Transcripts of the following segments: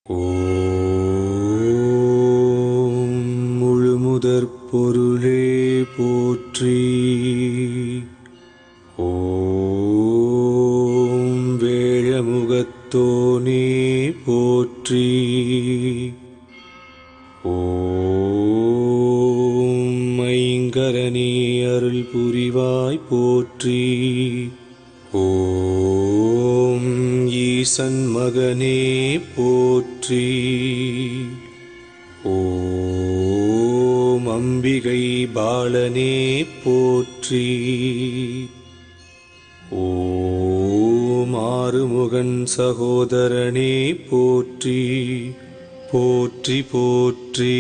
ஓம் முழுமுதற் பொருளே போற்றி. ஓம் வேழமுகத்தோனே போற்றி. ஓம் ஐங்கரனே அருள் புரிவாய் போற்றி. ஓம் ஈசன் மகனே போற்றி. ஓம் அம்பிகை பாலனே போற்றி. ஓம் ஆறுமுகன் சகோதரனே போற்றி. போற்றி போற்றி.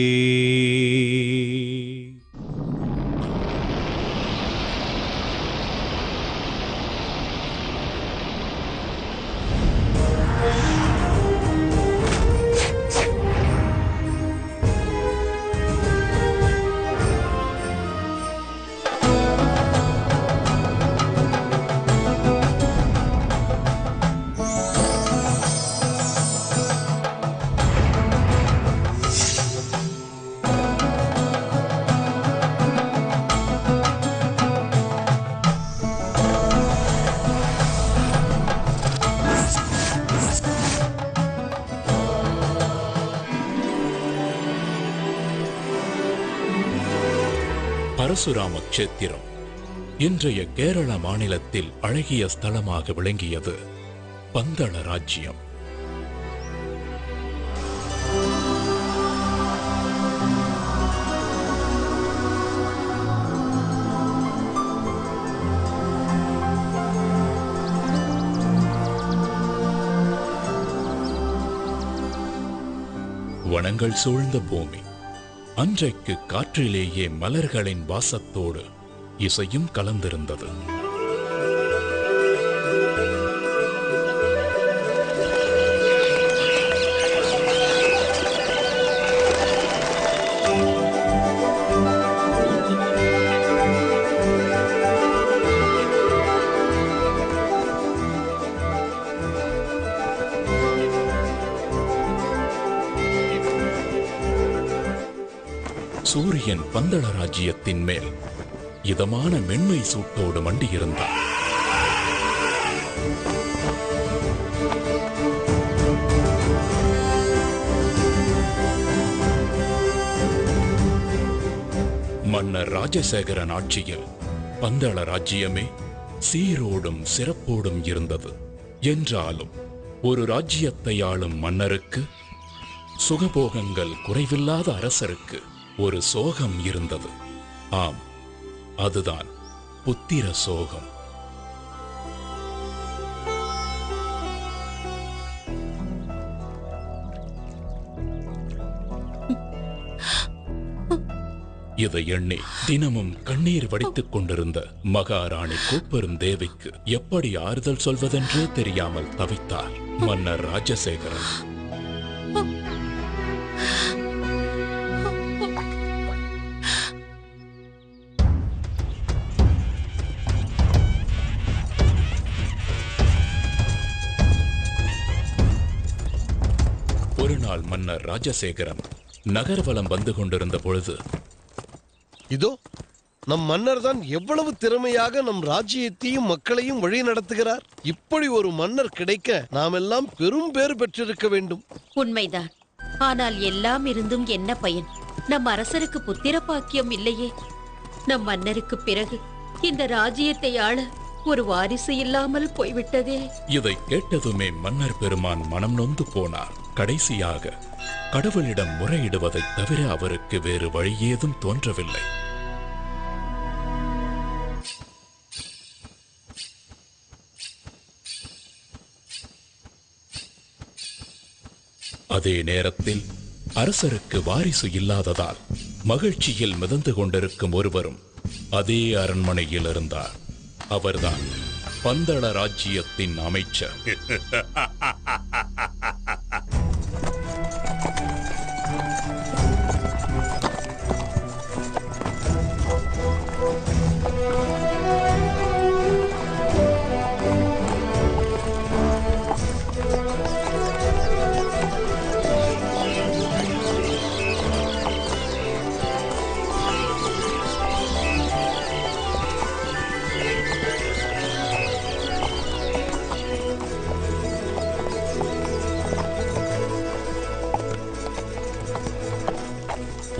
பரசுராம க்ஷேத்திரம் இன்றைய கேரள மாநிலத்தில் அழகிய ஸ்தலமாக விளங்கியது பந்தள ராஜ்யம். வனங்கள் சூழ்ந்த பூமி. அன்றைக்கு காற்றிலேயே மலர்களின் வாசத்தோடு இசையும் கலந்திருந்தது. சூரியன் பந்தள ராஜ்யத்தின் மேல் இதமான மென்மை சூட்டோடு மண்டியிருந்தார். மன்னர் ராஜசேகரன் ஆட்சியில் பந்தள ராஜ்யமே சீரோடும் சிறப்போடும் இருந்தது. என்றாலும் ஒரு ராஜ்யத்தை ஆளும் மன்னருக்கு, சுகபோகங்கள் குறைவில்லாத அரசருக்கு ஒரு சோகம் இருந்தது. ஆம், அதுதான் புத்திர சோகம். இதை எண்ணி தினமும் கண்ணீர் வடித்துக் கொண்டிருந்த மகாராணி கோப்பெரும் தேவிக்கு எப்படி ஆறுதல் சொல்வதென்றே தெரியாமல் தவித்தார் மன்னர் ராஜசேகரன். ஒரு நாள் மன்னர் ராஜசேகரன் நகர்வலம் வந்து கொண்டிருந்த பொழுது, இதோ நம் மன்னர் தான் எவ்வளவு திறமையாக நம் ராஜ்யத்தையும் மக்களையும் வழி நடத்துகிறார். இப்படி ஒரு மன்னர் கிடைக்க நாம் எல்லாம் பெரும் பேறு பெற்றிருக்க வேண்டும். உண்மைதான். ஆனால் எல்லாம் இருந்தும் என்ன பயன்? நம் அரசருக்கு புத்திர பாக்கியம் இல்லையே. நம் மன்னருக்கு பிறகு இந்த ராஜ்யத்தை ஆள ஒரு வாரிசு இல்லாமல் போய்விட்டதே. இதை கேட்டதுமே மன்னர் பெருமான் மனம் நொந்து போனார். கடைசியாக கடவுளிடம் முறையிடுவதைத் தவிர அவருக்கு வேறு வழி ஏதும் தோன்றவில்லை. அதே நேரத்தில் அரசருக்கு வாரிசு இல்லாததால் மகிழ்ச்சியில் மிதந்து கொண்டிருக்கும் ஒருவரும் அதே அரண்மனையில் இருந்தார். அவர்தான் பந்தள ராஜ்யத்தின் அமைச்சர்.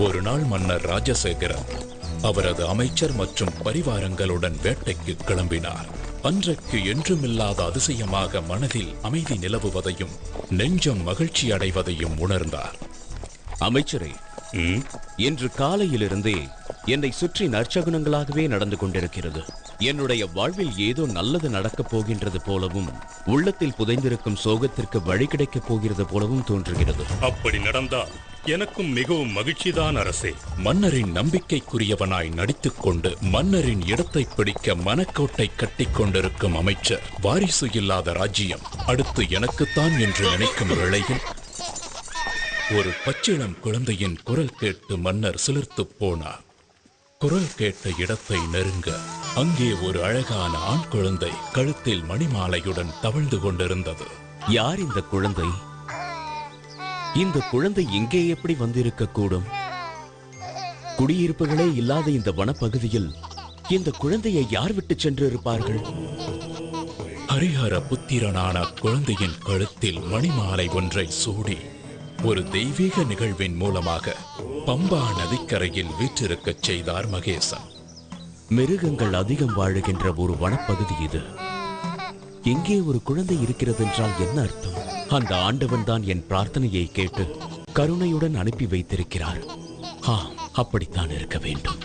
ஒரு நாள் மன்னர் ராஜசேகரன் அவரது அமைச்சர் மற்றும் பரிவாரங்களுடன் வேட்டைக்கு கிளம்பினார். அன்றைக்கு என்றுமில்லாத அதிசயமாக மனதில் அமைதி நிலவுவதையும் நெஞ்சம் மகிழ்ச்சி அடைவதையும் உணர்ந்தார். அமைச்சரே, இன்று காலையிலிருந்தே என்னை சுற்றி நற்சகுனங்களாகவே நடந்து கொண்டிருக்கிறது. என்னுடைய வாழ்வில் ஏதோ நல்லது நடக்கப் போகின்றது போலவும் உள்ளத்தில் புதைந்திருக்கும் சோகத்திற்கு வழி கிடைக்கப் போகிறது போலவும் தோன்றுகிறது. அப்படி நடந்தால் எனக்கும் மிகவும் மகிழ்ச்சிதான் அரசே. மன்னரின் நம்பிக்கைக்குரியவனாய் நடித்துக் கொண்டு மன்னரின் இடத்தை பிடிக்க மனக்கோட்டை கட்டிக் கொண்டிருக்கும் அமைச்சர் வாரிசு இல்லாத ராஜ்யம் அடுத்து எனக்குத்தான் என்று நினைக்கும் வேளையில் ஒரு பச்சிளம் குழந்தையின் குரல் கேட்டு மன்னர் சிலிர்த்துப் போனார். குரல் கேட்ட இடத்தை நெருங்க அங்கே ஒரு அழகான ஆண் குழந்தை கழுத்தில் மணிமாலையுடன் தவழ்ந்து கொண்டிருந்தது. யார் இந்த குழந்தை? இந்த குழந்தை எங்கே எப்படி வந்திருக்க கூடும்? குடியிருப்புகளே இல்லாத இந்த வனப்பகுதியில் இந்த குழந்தையை யார் விட்டு சென்று இருப்பார்கள்? ஹரிஹர புத்திரனான குழந்தையின் கழுத்தில் மணிமாலை ஒன்றை சூடி ஒரு தெய்வீக நிகழ்வின் மூலமாக பம்பா நதிக்கரையில் வீற்றிருக்கச் செய்தார் மகேசன். மிருகங்கள் அதிகம் வாழுகின்ற ஒரு வனப்பகுதி இது. எங்கே ஒரு குழந்தை இருக்கிறது என்றால் என்ன அர்த்தம்? அந்த ஆண்டவன் தான் என் பிரார்த்தனையை கேட்டு கருணையுடன் அனுப்பி வைத்திருக்கிறார். அப்படித்தான் இருக்க வேண்டும்.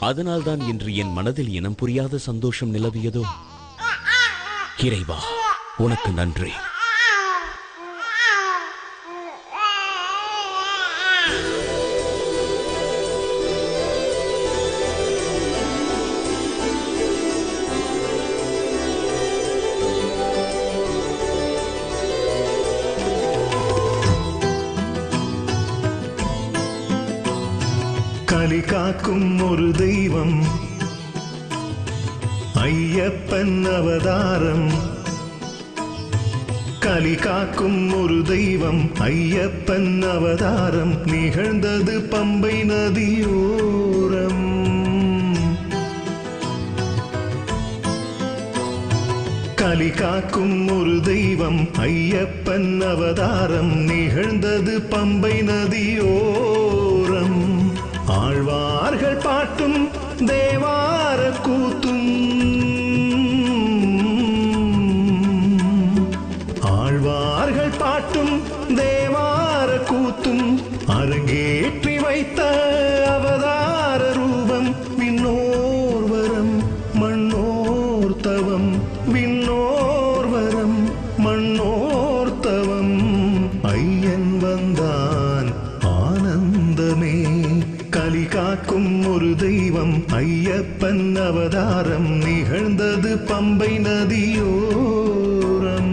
அதனால்தான் இன்று என் மனதில் இனம் புரியாத சந்தோஷம் நிலவியதோ. இறைவா, உனக்கு நன்றி. கலி காக்கும் ஒரு தெய்வம் ஐயப்பன் அவதாரம். கலி காக்கும் ஒரு தெய்வம் ஐயப்பன் அவதாரம் நிகழ்ந்தது பம்பை நதியோரம். கலி காக்கும் ஒரு தெய்வம் ஐயப்பன் அவதாரம் நிகழ்ந்தது பம்பை நதியோரம். ஆழ்வார்கள் பாட்டும் தேவார கூத்தும் ஆழ்வார்கள் பாட்டும் தேவார கூத்தும் அரங்கேற்றி வைத்த அவதார ரூபம். விண்ணோர் வரம் மண்ணோர் தவம், விண்ணோர் வரம் மண்ணோர் தவம். ஐயன் வந்தான் ஆனந்தமே. கலி காக்கும் ஒரு தெய்வம் ஐயப்பன் அவதாரம் நிகழ்ந்தது பம்பை நதியோரம்.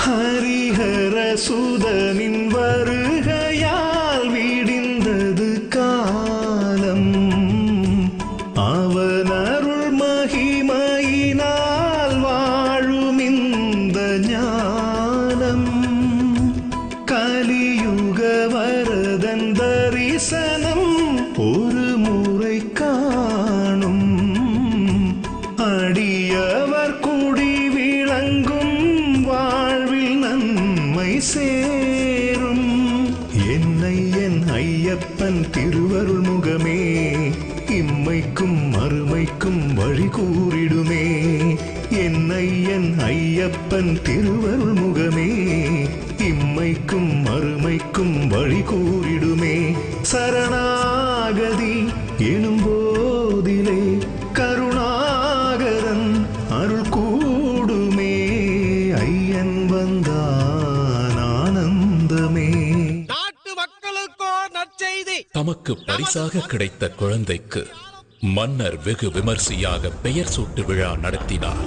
ஹரிஹர சுதனின் வருகையால் விடிந்தது காலம். அவன் அருள் மகிமையினால் வாழும் இந்த ஞானம். கலியுக வரதன் தரிசனம் ஒரு முறை காணும். அடியவர் குடி விளங்கும் வாழ்வில் நன்மை சேரும். என்னை என் ஐயப்பன் திருவருள் முகமே இம்மைக்கும் மறுமைக்கும் வழி கூறிடுமே. என்னை என் ஐயப்பன் திருவருள் முகமே இம்மைக்கும் மறுமைக்கும் வழி கூறிடுமே. சரணாகதி எனும்போதிலே கருணாகரன் அருள் கூடுமே. ஐயன் வந்தான் ஆனந்தமே. நாட்டு மக்களுக்கோ நற்செய்தி. தமக்கு பரிசாக கிடைத்த குழந்தைக்கு மன்னர் வெகு விமர்சையாக பெயர் சூட்டு விழா நடத்தினார்.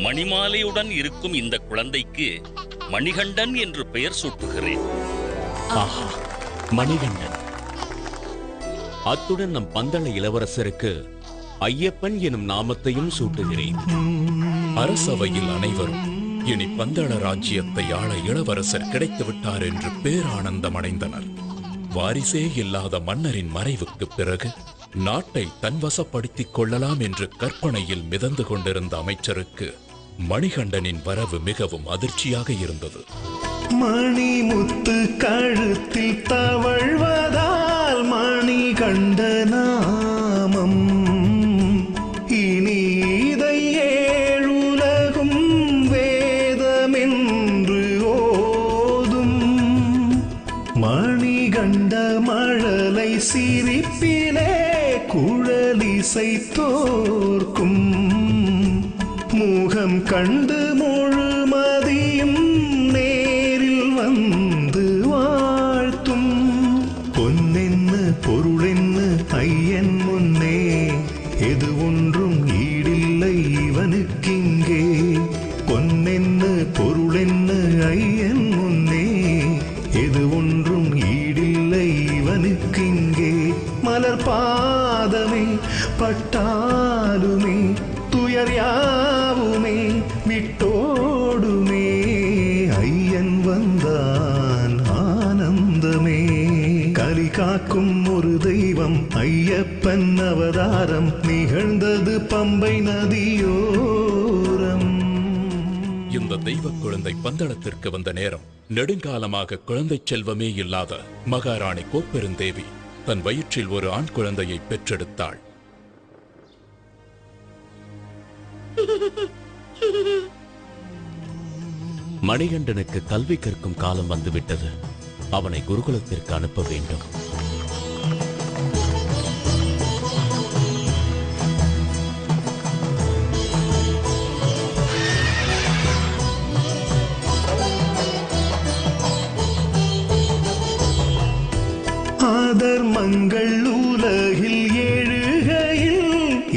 மணிமாலையுடன் இருக்கும் இந்த குழந்தைக்கு மணிகண்டன் என்று பெயர் சூட்டுகிறேன். ஆஹா, மணிகண்டன். அத்துடன் நம் பந்தள இளவரசருக்கு ஐயப்பன் எனும் நாமத்தையும் சூட்டுகிறேன். அரசவையில் அனைவரும் இனி பந்தள ராஜ்யத்தை ஆள இளவரசர் கிடைத்து விட்டார் என்று பேரானந்தம் அடைந்தனர். வாரிசே இல்லாத மன்னரின் மறைவுக்கு பிறகு நாட்டை தன்வசப்படுத்திக் கொள்ளலாம் என்று கற்பனையில் மிதந்து கொண்டிருந்த அமைச்சருக்கு மணிகண்டனின் வரவு மிகவும் அதிர்ச்சியாக இருந்தது. மணிமுத்து கழுத்தில் தவழ்வதால் மணிகண்ட நாமம் இனி இதை ஏழுலகும் வேதமென்று ஓதும். மணிகண்ட மழலை சிரிப்பிலே குழலிசை தோற்கும். முகம் கண்டு முழுமதியும் நேரில் வந்து வாழ்த்தும். பொன்னென்ன பொருளென்ன ஐயன் முன்னே எது ஒன்றும் ஈடில்லை இவனுக்கிங்கே. பொன்னென்ன பொருளென்ன ஐயன் முன்னே எது ஒன்றும் ஈடில்லை இவனுக்கிங்கே. மலர் பாதமே பட்டாலுமே துயர் யாவுமே விட்டோடுமே. ஐயன் வந்தான் ஆனந்தமே. கலி காக்கும் ஒரு தெய்வம் ஐயப்பன் அவதாரம் நிகழ்ந்தது பம்பை நதியோரம். இந்த தெய்வ குழந்தை பந்தளத்திற்கு வந்த நேரம் நெடுங்காலமாக குழந்தை செல்வமே இல்லாத மகாராணி கோப்பெருந்தேவி தன் வயிற்றில் ஒரு ஆண் குழந்தையை பெற்றெடுத்தாள். மணிகண்டனுக்கு கல்வி கற்கும் காலம் வந்துவிட்டது. அவனை குருகுலத்திற்கு அனுப்ப வேண்டும். ஆதர்மங்கள் உலகில் எழுகையில்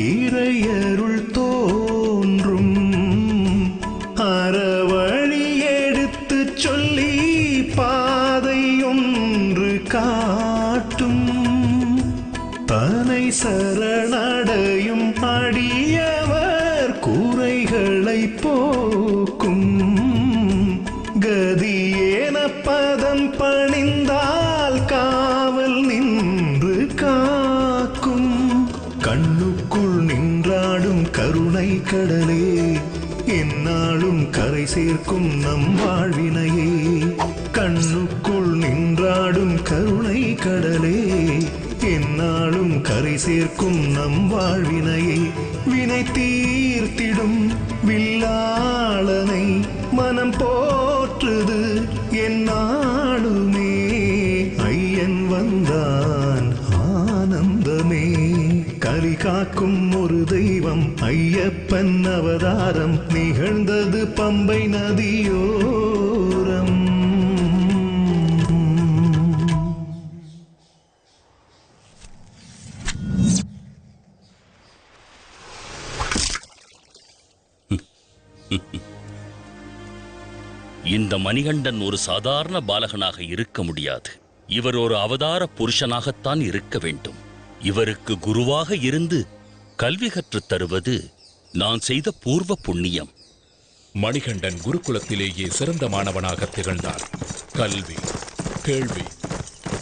இறையருள் தோன்றும். அறவழி எடுத்து சொல்லி பாதை ஒன்று காட்டும். தனை சரணடையும் அடியவர் குறைகளை போக்கும். கதியேன பதம் பணிந்தால் காவல் நின்று காக்கும். கண்ணுக்குள் நின்றாடும் கருணை கடலே எந்நாளும் கரை சேர்க்கும் நம் வாழ்வினையே. கண்ணுக்குள் நின்றாடும் கருணை கடலே எந்நாளும் கரை சேர்க்கும் நம் வாழ்வினையே. வினை தீர்த்திடும் வில்லாளனை மனம் போற்றுது எந்நாளுமே. ஐயன் வந்தான் ஆனந்தமே. கலி காக்கும் ஒரு தெய்வம் ஐயப்பன் அவதாரம் நிகழ்ந்தது பம்பை நதியோரம். இந்த மணிகண்டன் ஒரு சாதாரண பாலகனாக இருக்க முடியாது. இவர் ஒரு அவதார புருஷனாகத்தான் இருக்க வேண்டும். இவருக்கு குருவாக இருந்து கல்வி கற்றுத் தருவது நான் செய்த பூர்வ புண்ணியம். மணிகண்டன் குருகுலத்திலேயே சிறந்த மாணவனாக திகழ்ந்தார். கல்வி, கேள்வி,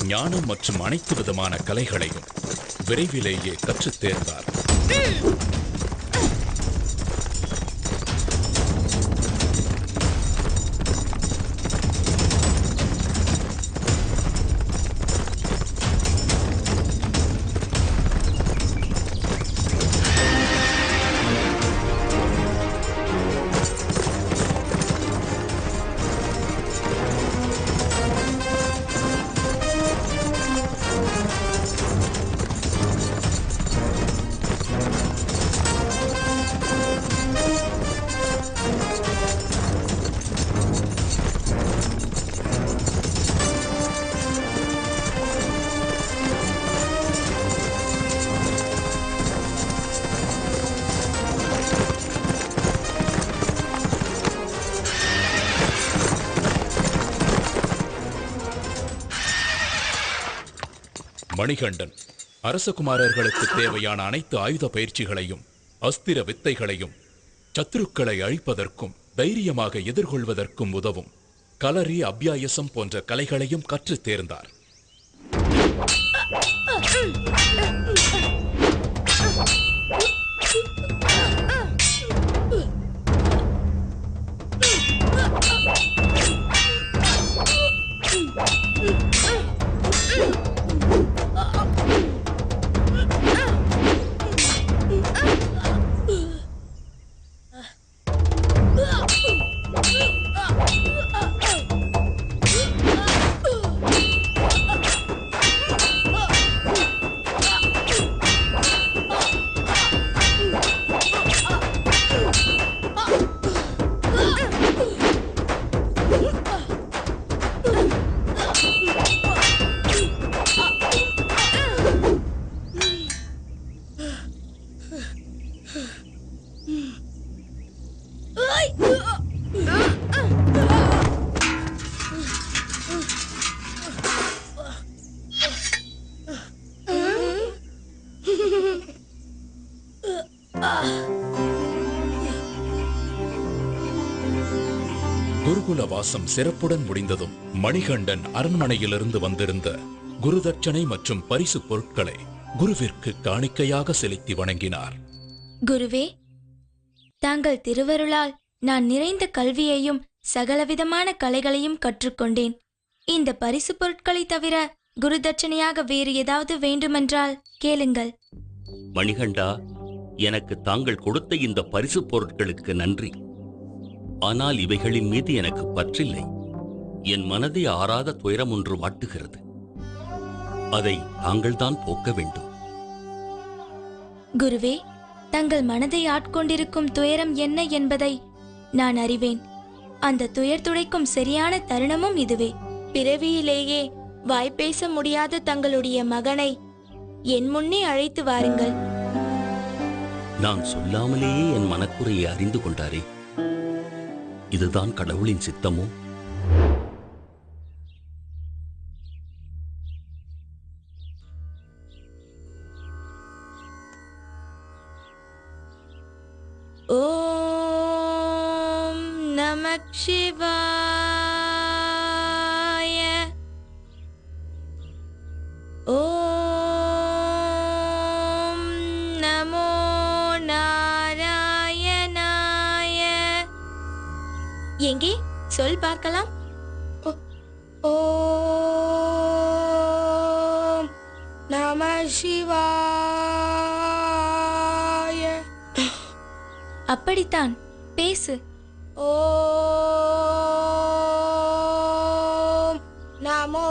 ஞானம் மற்றும் அனைத்து விதமான கலைகளையும் விரைவிலேயே கற்றுத் தேர்ந்தார். மணிகண்டன் அரசகுமாரர்களுக்கு தேவையான அனைத்து ஆயுத பயிற்சிகளையும் அஸ்திர வித்தைகளையும் சத்துருக்களை அழிப்பதற்கும் தைரியமாக எதிர்கொள்வதற்கும் உதவும் களரி, அபியாயசம் போன்ற கலைகளையும் கற்றுத் தேர்ந்தார். குருகுல வாசம் சிறப்புடன் முடிந்ததும் மணிகண்டன் அரண்மனையிலிருந்து வந்திருந்த குருதட்சணை மற்றும் பரிசு பொருட்களை குருவிற்கு காணிக்கையாக செலுத்தி வணங்கினார். குருவே, தாங்கள் திருவருளால் நான் நிறைந்த கல்வியையும் சகலவிதமான கலைகளையும் கற்றுக்கொண்டேன். இந்த பரிசு பொருட்களை தவிர குருதட்சணையாக வேறு ஏதாவது வேண்டுமென்றால் கேளுங்கள். மணிகண்டா, எனக்கு தாங்கள் கொடுத்த இந்த பரிசு பொருட்களுக்கு நன்றி. ஆனால் இவைகளின் மீது எனக்கு பற்றில்லை. என் மனதை ஆறாத துயரம் ஒன்று வாட்டுகிறது. அதை தாங்கள்தான் போக்க வேண்டும். குருவே, தங்கள் மனதை ஆட்கொண்டிருக்கும் துயரம் என்ன என்பதை நான் அறிவேன். அந்த துயர் துடைக்கும் சரியான தருணமும் இதுவே. பிறவியிலேயே வாய்ப்பேச முடியாத தங்களுடைய மகனை என் முன்னே அழைத்து வாருங்கள். நான் சொல்லாமலேயே என் மனக்குறையை அறிந்து கொண்டாரே. இதுதான் கடவுளின் சித்தமோ? ஓம் நமக் சிவாய. ஓம் நமோ நாராயணாய. எங்கே சொல் பார்க்கலாம். ஓம் நம சிவாய. அப்படித்தான், பேசு. ஓம் நமோ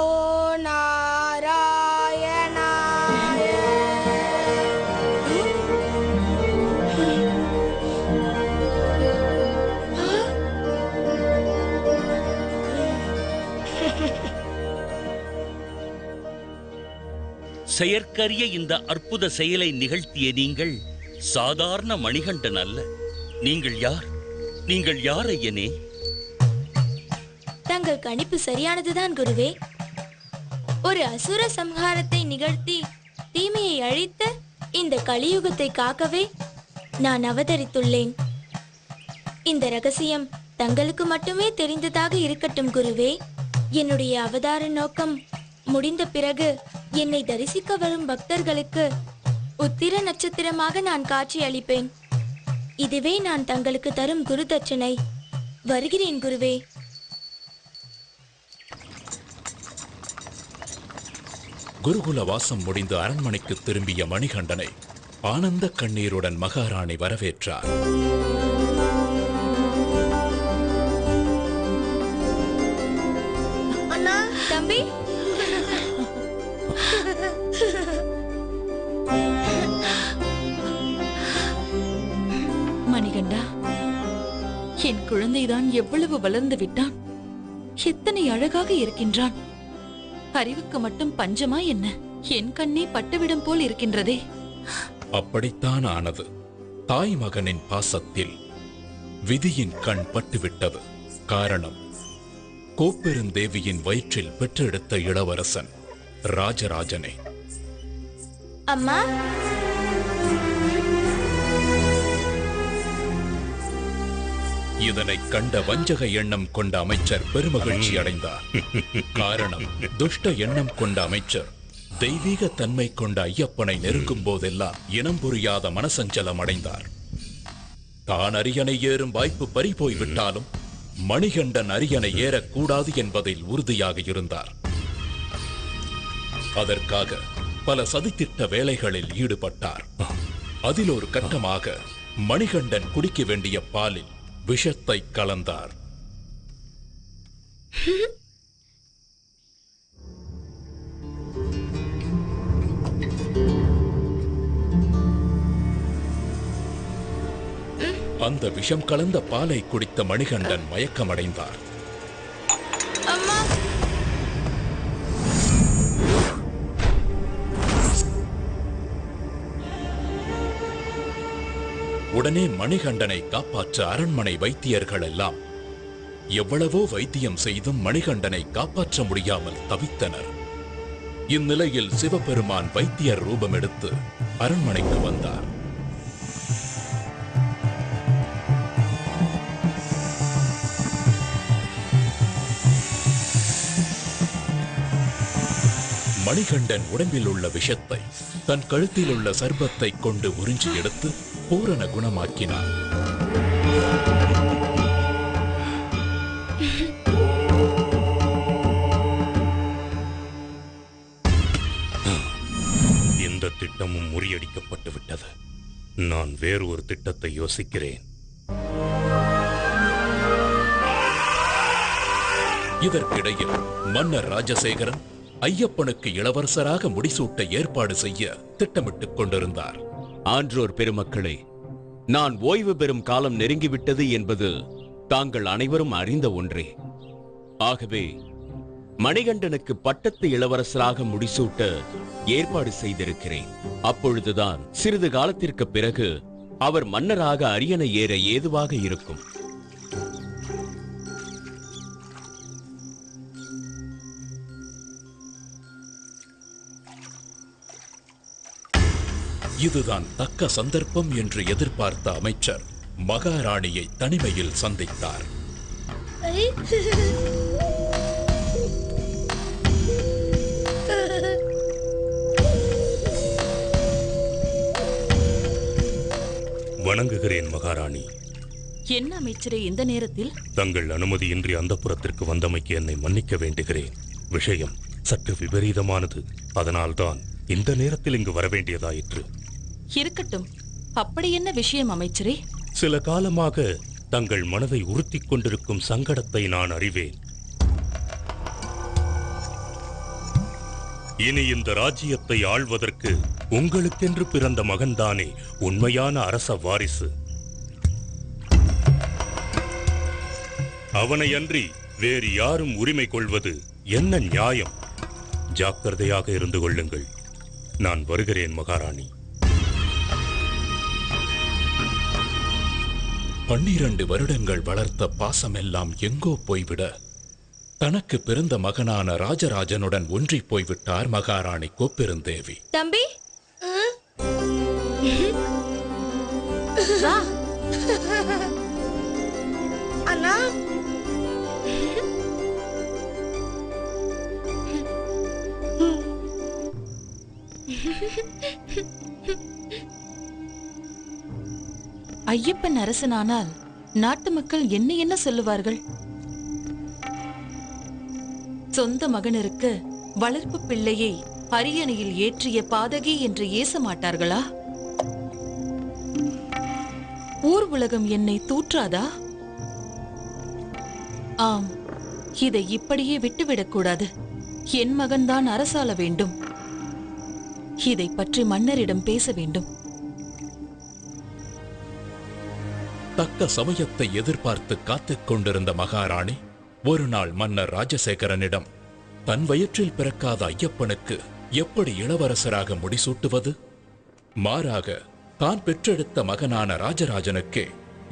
நாராயணாய. செயற்கரிய இந்த அற்புத செயலை நிகழ்த்திய நீங்கள் சாதாரண மணிகண்டன் அல்ல. நீங்கள் யார்? நீங்கள் யார் ஐயனே? தங்கள் கணிப்பு சரியானதுதான் குருவே. ஒரு அசுர சம்ஹாரத்தை நிகழ்த்தி தீமையை அழித்த இந்த கலியுகத்தை காக்கவே நான் அவதரித்துள்ளேன். இந்த ரகசியம் தங்களுக்கு மட்டுமே தெரிந்ததாக இருக்கட்டும் குருவே. என்னுடைய அவதார நோக்கம் முடிந்த பிறகு என்னை தரிசிக்க வரும் பக்தர்களுக்கு உத்திர நட்சத்திரமாக நான் காட்சி அளிப்பேன். இதுவே நான் தங்களுக்கு தரும் குரு தட்சணை. வருகிறேன் குருவே. குருகுல வாசம் முடிந்து அரண்மனைக்கு திரும்பிய மணிகண்டனை ஆனந்த கண்ணீருடன் மகாராணி வரவேற்றார். அண்ணா, தம்பி. மணிகண்டா, என் குழந்தைதான் எவ்வளவு வளர்ந்து விட்டான். எத்தனை அழகாக இருக்கின்றான். அறிவுக்கு மட்டும் பஞ்சமா என்ன? என் கண்ணே பட்டுவிடும் போல் இருக்கின்றதே. அப்படித்தான் ஆனது. தாய் மகனின் பாசத்தில் விதியின் கண் பட்டுவிட்டது. காரணம், கோப்பெருந்தேவியின் வயிற்றில் பெற்றெடுத்த இளவரசன் ராஜராஜனே. அம்மா, இதனை கண்ட வஞ்சக எண்ணம் கொண்ட அமைச்சர் பெருமகிழ்ச்சி அடைந்தார். காரணம், துஷ்ட எண்ணம் கொண்ட அமைச்சர் தெய்வீக தன்மை கொண்ட ஐயப்பனை நெருங்கும் போதெல்லாம் இனம் புரியாத மனசஞ்சலம் அடைந்தார். தான் அரியணை ஏறும் வாய்ப்பு பறிபோய் விட்டாலும் மணிகண்டன் அரியணை ஏறக்கூடாது என்பதில் உறுதியாக இருந்தார். அதற்காக பல சதித்திட்ட வேலைகளில் ஈடுபட்டார். அதில் ஒரு கட்டமாக மணிகண்டன் குடிக்க வேண்டிய பாலில் விஷத்தை கலந்தார். அந்த விஷம் கலந்த பாலை குடித்த மணிகண்டன் மயக்கமடைந்தார். அம்மா, உடனே மணிகண்டனை காப்பாற்ற அரண்மனை வைத்தியர்கள் எல்லாம் எவ்வளவோ வைத்தியம் செய்தும் மணிகண்டனை காப்பாற்ற முடியாமல் தவித்தனர். இந்நிலையில் சிவபெருமான் வைத்தியர் ரூபம் எடுத்து அரண்மனைக்கு வந்தார். மணிகண்டன் உடம்பில் உள்ள விஷத்தை தன் கழுத்தில் உள்ள சர்பத்தை கொண்டு உறிஞ்சி எடுத்து பூரண குணமாக்கினார். இந்த திட்டமும் முறியடிக்கப்பட்டு விட்டது. நான் வேறு ஒரு திட்டத்தை யோசிக்கிறேன். இதற்கிடையில் மன்னர் ராஜசேகரன் ஐயப்பனுக்கு இளவரசராக முடிசூட்ட ஏற்பாடு செய்ய திட்டமிட்டுக் கொண்டிருந்தார். ஆன்றோர் பெருமக்களே, நான் ஓய்வு பெறும் காலம் நெருங்கிவிட்டது என்பது தாங்கள் அனைவரும் அறிந்த ஒன்றே. ஆகவே மணிகண்டனுக்கு பட்டத்து இளவரசராக முடிசூட்ட ஏற்பாடு செய்திருக்கிறேன். அப்பொழுதுதான் சிறிது காலத்திற்கு பிறகு அவர் மன்னராக அரியணை ஏற ஏதுவாக இருக்கும். இதுதான் தக்க சந்தர்ப்பம் என்று எதிர்பார்த்த அமைச்சர் மகாராணியை தனிமையில் சந்தித்தார். வணங்குகிறேன் மகாராணி. என்ன அமைச்சரே இந்த நேரத்தில்? தங்கள் அனுமதியின்றி அந்தப்புரத்திற்கு வந்தமைக்கு என்னை மன்னிக்க வேண்டுகிறேன். விஷயம் சற்று விபரீதமானது. அதனால்தான் இந்த நேரத்தில் இங்கு வரவேண்டியதாயிற்று. இருக்கட்டும், அப்படி என்ன விஷயம் அமைச்சரே? சில காலமாக தங்கள் மனதை உறுத்திக் கொண்டிருக்கும் சங்கடத்தை நான் அறிவேன். இனி இந்த ராஜ்யத்தை ஆள்வதற்கு உங்களுக்கென்று பிறந்த மகன்தானே உண்மையான அரச வாரிசு. அவனை அன்றி வேறு யாரும் உரிமை கொள்வது என்ன நியாயம்? ஜாக்கிரதையாக இருந்து கொள்ளுங்கள். நான் வருகிறேன் மகாராணி. 12 வருடங்கள் வளர்த்த பாசமெல்லாம் எங்கோ போய்விட தனக்கு பிறந்த மகனான ராஜராஜனுடன் ஒன்றி போய்விட்டார் மகாராணி கோப்பெருந்தேவி. தம்பி, வா. அண்ணா, ஐயப்பன் அரசனானால் நாட்டு மக்கள் என்ன என்ன சொல்லுவார்கள்? சொந்த மகனிற்கு வளர்ப்பு பிள்ளையை அரியணையில் ஏற்றிய பாதகி என்று ஏச மாட்டார்களா? ஊர் உலகம் என்னை தூற்றாதா? ஆம், இதை இப்படியே விட்டுவிடக்கூடாது. என் மகன்தான் அரசாள வேண்டும். இதை பற்றி மன்னரிடம் பேச வேண்டும். தக்க சமயத்தை எதிர்பார்த்து காத்துக் கொண்டிருந்த மகாராணி ஒரு நாள் மன்னர் ராஜசேகரனிடம் தன் வயிற்றில் பிறக்காத ஐயப்பனுக்கு எப்படி இளவரசராக முடிசூட்டுவது? மாறாக தான் பெற்றெடுத்த மகனான ராஜராஜனுக்கே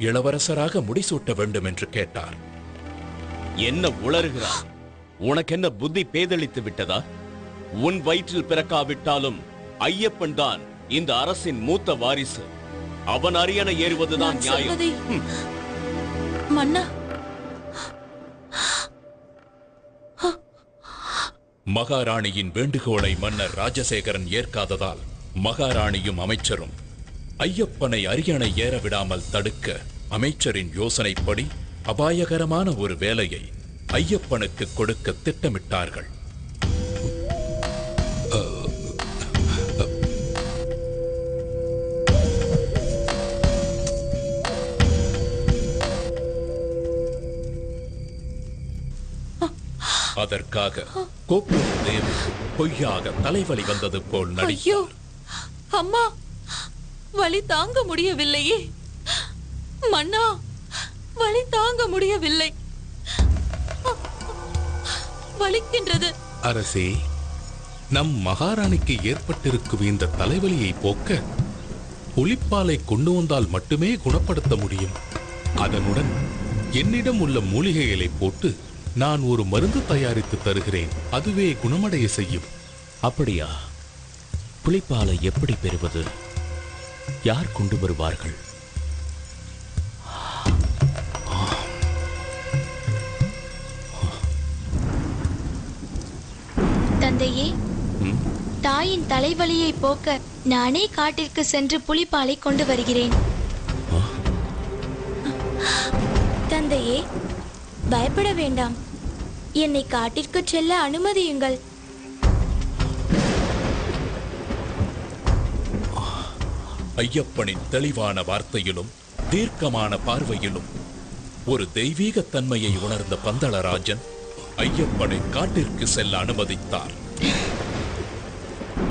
இளவரசராக முடிசூட்ட வேண்டும் என்று கேட்டார். என்ன உளறுகிறார்? உனக்கென்ன புத்தி பேதளித்து விட்டதா? உன் வயிற்றில் பிறக்காவிட்டாலும் ஐயப்பன் தான் இந்த அரசின் மூத்த வாரிசு. அவன் அரியணை ஏறுவதுதான் நியாயம். மன்னா, மகாராணியின் வேண்டுகோளை மன்னர் ராஜசேகரன் ஏற்காததால் மகாராணியும் அமைச்சரும் ஐயப்பனை அரியணை ஏற விடாமல் தடுக்க அமைச்சரின் யோசனைப்படி அபாயகரமான ஒரு வேலையை ஐயப்பனுக்கு கொடுக்க திட்டமிட்டார்கள். அதற்காக கோப்பூர் தேவி பொய்யாக தலைவலி வந்தது போல் ஐயோ அம்மா, வலி தாங்க முடியவில்லையே. மன்னா, வலி தாங்க முடியவில்லை, வலிக்கின்றது. அரசே, நம் மகாராணிக்கு ஏற்பட்டிருக்கும் இந்த தலைவலியை போக்க புலிப்பாலை கொண்டு வந்தால் மட்டுமே குணப்படுத்த முடியும். அதனுடன் என்னிடம் உள்ள மூலிகைகளை போட்டு நான் ஒரு மருந்து தயாரித்து தருகிறேன். அதுவே குணமடைய செய்யும். அப்படியா? புலிப்பாலை எப்படி பெறுவது? யார் கொண்டு வருவார்கள்? தந்தையே, தாயின் தலைவலியை போக்க நானே காட்டிற்கு சென்று புலிப்பாலை கொண்டு வருகிறேன். தந்தையே, பயப்பட வேண்டாம். என்னை காட்டிற்கு செல்ல அனுமதியுங்கள். ஐயப்பனின் தெளிவான வார்த்தையிலும் தீர்க்கமான பார்வையிலும் ஒரு தெய்வீக தன்மையை உணர்ந்த பந்தளராஜன் ஐயப்பனை காட்டிற்கு செல்ல அனுமதித்தார்.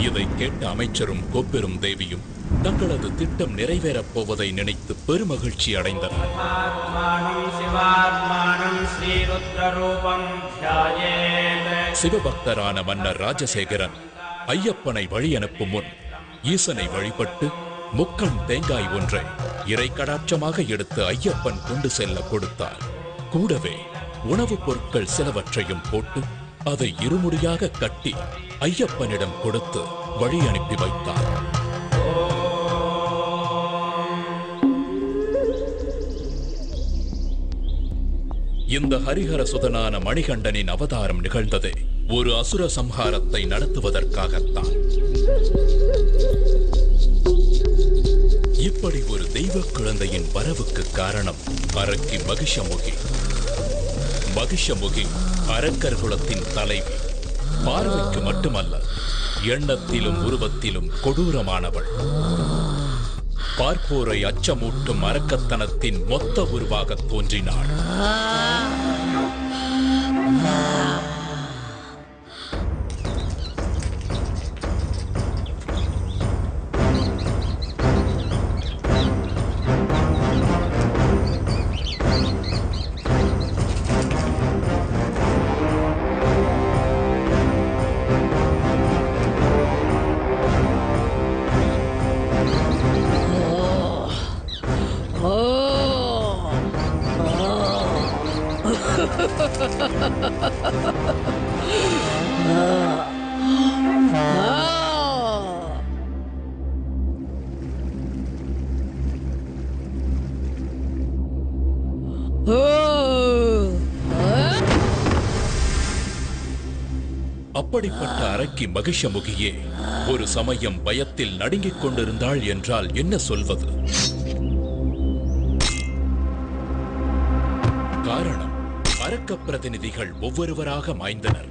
இதை கேட்ட அமைச்சரும் கோப்பெரும் தேவியும் தங்களது திட்டம் நிறைவேறப் போவதை நினைத்து பெருமகிழ்ச்சி அடைந்தனர். சிவபக்தரான மன்னர் ராஜசேகரன் ஐயப்பனை வழி அனுப்பும் முன் ஈசனை வழிபட்டு முக்கண் தேங்காய் ஒன்றை இறை கடாட்சமாக எடுத்து ஐயப்பன் கொண்டு செல்ல கொடுத்தார். கூடவே உணவுப் பொருட்கள் சிலவற்றையும் போட்டு அதை இருமுடியாக கட்டி ஐயப்பனிடம் கொடுத்து வழி அனுப்பி வைத்தார். இந்த ஹரிஹர சுதனான மணிகண்டனின் அவதாரம் நிகழ்ந்ததே ஒரு அசுர சம்ஹாரத்தை நடத்துவதற்காகத்தான். இப்படி ஒரு தெய்வ குழந்தையின் வரவுக்கு காரணம் அரக்கி மகிஷமுகி. மகிஷமுகி அரக்கர் குலத்தின் தலைவி. பார்வைக்கு மட்டுமல்ல, எண்ணத்திலும் உருவத்திலும் கொடூரமானவள். பார்ப்போரை அச்சமூட்டும் அரக்கத்தனத்தின் மொத்த உருவாக தோன்றினாள். அப்படிப்பட்ட அரக்கி மகிஷமுகியே ஒரு சமயம் பயத்தில் நடுங்கிக் கொண்டிருந்தாள் என்றால் என்ன சொல்வது? காரணம், அரக்க பிரதிநிதிகள் ஒவ்வொருவராக மாய்ந்தனர்.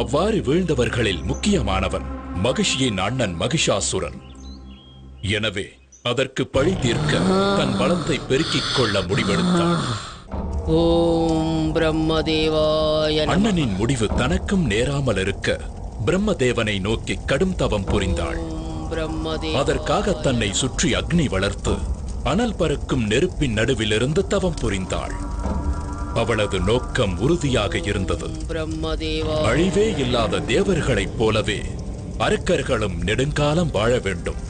அவ்வாறு வீழ்ந்தவர்களில் முக்கியமானவன் மகிஷியின் அண்ணன் மகிஷாசுரன். எனவே அதற்கு பழி தீர்க்க தன் பலத்தை பெருக்கிக் கொள்ள முடிவெடுத்தான். ஓம் பிரம்மதேவாய நமः. அண்ணனின் முடிவு தனக்கும் நேராமல் இருக்க பிரம்மதேவனை நோக்கி கடும் தவம் புரிந்தாள். அதற்காக தன்னை சுற்றி அக்னி வளர்த்து அனல் பறக்கும் நெருப்பின் நடுவிலிருந்து தவம் புரிந்தாள். அவளது நோக்கம் உறுதியாக இருந்தது. அழிவே இல்லாத தேவர்களைப் போலவே அரக்கர்களும் நெடுங்காலம் வாழ வேண்டும்.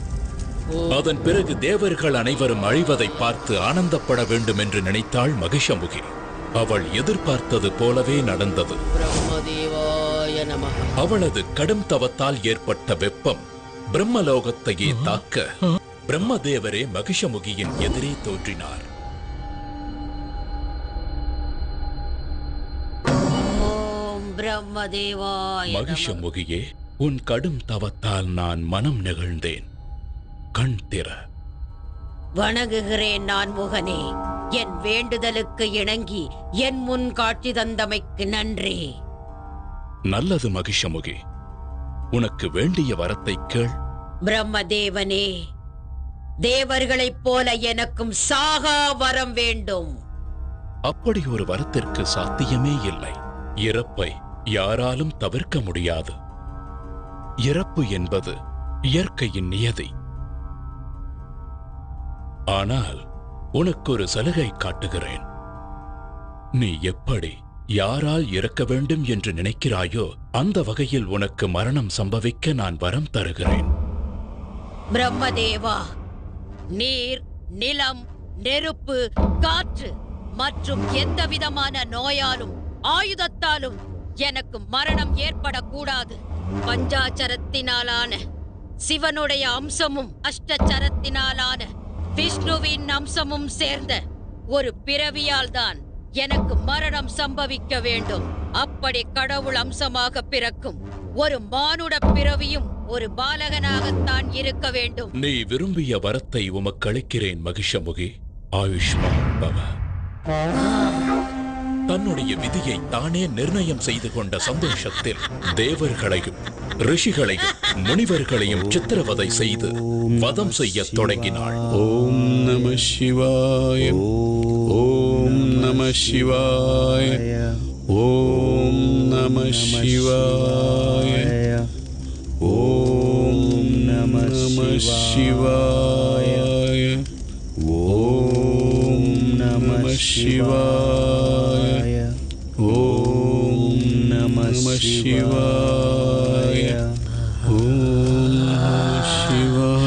அதன் பிறகு தேவர்கள் அனைவரும் அழிவதை பார்த்து ஆனந்தப்பட வேண்டும் என்று நினைத்தாள் மகிஷமுகி. அவள் எதிர்பார்த்தது போலவே நடந்தது. அவளது கடும் தவத்தால் ஏற்பட்ட வெப்பம் பிரம்மலோகத்தையே தாக்க பிரம்மதேவரே மகிஷமுகியின் எதிரே தோன்றினார். ஓம் பிரம்மதேவாய நமः. மகிஷமுகியே, உன் கடும் தவத்தால் நான் மனம் நெகிழ்ந்தேன். கண் திற. வணங்குகிறேன் நான் முகனே. என் வேண்டுதலுக்கு இணங்கி என் முன் காட்சி தந்தமைக்கு நன்றி. நல்லது மகிஷமுகி, உனக்கு வேண்டிய வரத்தை கேள். பிரம்மதேவனே, தேவர்களைப் போல எனக்கும் சாகா வரம் வேண்டும். அப்படி ஒரு வரத்திற்கு சாத்தியமே இல்லை. இறப்பை யாராலும் தவிர்க்க முடியாது. இறப்பு என்பது இயற்கையின் நியதி. ஆனால் உனக்கு ஒரு சலுகை காட்டுகிறேன். நீ எப்படி யாரால் இறக்க வேண்டும் என்று நினைக்கிறாயோ அந்த வகையில் உனக்கு மரணம் சம்பவிக்க நான் வரம் தருகிறேன். பிரம்மதேவா, நீர், நிலம், நெருப்பு, காற்று மற்றும் எந்த விதமான நோயாலும் ஆயுதத்தாலும் எனக்கு மரணம் ஏற்படக்கூடாது. பஞ்சாச்சரத்தினாலான சிவனுடைய அம்சமும் அஷ்டச்சரத்தினாலான விஷ்ணுவின் அம்சமும் சேர்ந்த ஒரு பிறவியால் தான் எனக்கு மரணம் சம்பவிக்க வேண்டும். அப்படி கடவுள் அம்சமாக பிறக்கும் ஒரு மானுட பிறவியும் ஒரு பாலகனாகத்தான் இருக்க வேண்டும். நீ விரும்பிய வரத்தை உமக்கு அளிக்கிறேன் மகிஷமுகி. ஆயுஷ்மான் பவ. தன்னுடைய விதியை தானே நிர்ணயம் செய்து கொண்ட சந்தோஷத்தில் தேவர்களையும் ரிஷிகளையும் முனிவர்களையும் சித்திரவதை செய்து வதம் செய்ய தொடங்கினாள். ஓம் நம சிவாய. ஓம் நம சிவாய. ஓம் நம சிவாய. ஓம் நம சிவாய. ஓம் நம சிவாய. ஓம் நம சிவாய. ஓம் நம சிவாய.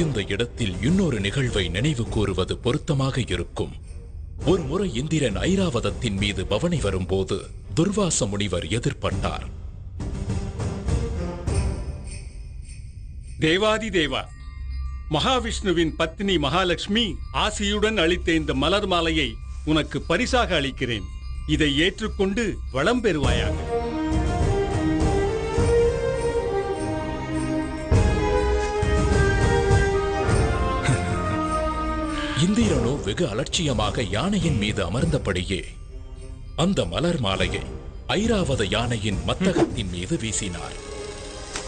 இந்த இடத்தில் இன்னொரு நிகழ்வை நினைவு கூறுவது பொருத்தமாக இருக்கும். ஒரு முறை இந்திரன் ஐராவதத்தின் மீது பவனி வரும்போது துர்வாச முனிவர் எதிர்பட்டார். தேவாதி தேவா, மகாவிஷ்ணுவின் பத்னி மகாலட்சுமி ஆசியுடன் அளித்த இந்த மலர் மாலையை உனக்கு பரிசாக அளிக்கிறேன். இதை ஏற்றுக்கொண்டு வளம் பெறுவாயாக. இந்திரனோ வெகு அலட்சியமாக யானையின் மீது அமர்ந்தபடியே அந்த மலர் மாலையை ஐராவத யானையின் மத்தகத்தின் மீது வீசினார்.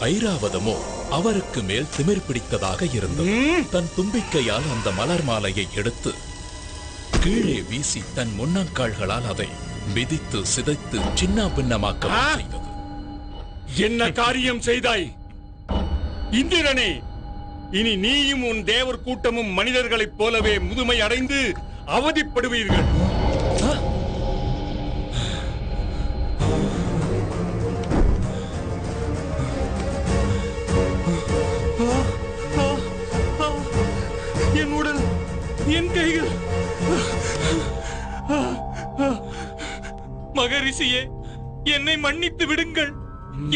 ஐராவதமோ அவருக்கு மேல் திமிர் பிடித்ததாக இருந்தது. தன் தும்பிக்கையால் அந்த மலர் மாலையை எடுத்து கீழே வீசி தன் முன்னங்கால்களால் அதை மிதித்து சிதைத்து சின்ன பின்னமாக்க செய்தது. என்ன காரியம் செய்தாய் இந்திரனே? இனி நீயும் உன் தேவர் கூட்டமும் மனிதர்களைப் போலவே முதுமை அடைந்து அவதிப்படுவீர்கள். என் உடல், என் கைகள். மகரிஷியே, என்னை மன்னித்து விடுங்கள்.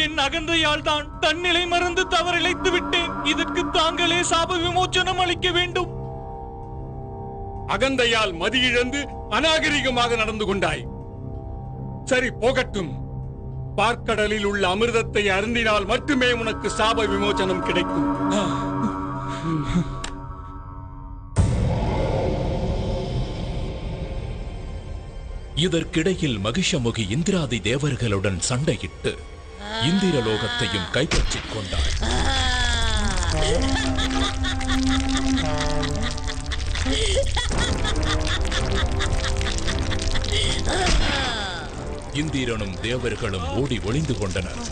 என் அகந்தையால் தான் தன்னிலை மறந்து தவறிழைத்து விட்டேன். இதற்கு தாங்களே சாப விமோச்சனம் அளிக்க வேண்டும். அகந்தையால் மதியிழந்து அநாகரிகமாக நடந்து கொண்டாய். சரி, போகட்டும். பார்க்கடலில் உள்ள அமிர்தத்தை அருந்தினால் மட்டுமே உனக்கு சாப விமோச்சனம் கிடைக்கும். இதற்கிடையில் மகிஷமுகி இந்திராதி தேவர்களுடன் சண்டையிட்டு இந்திரலோகத்தையும் கைப்பற்றிக் கொண்டாள். இந்திரனும் தேவர்களும் ஓடி ஒளிந்து கொண்டனர்.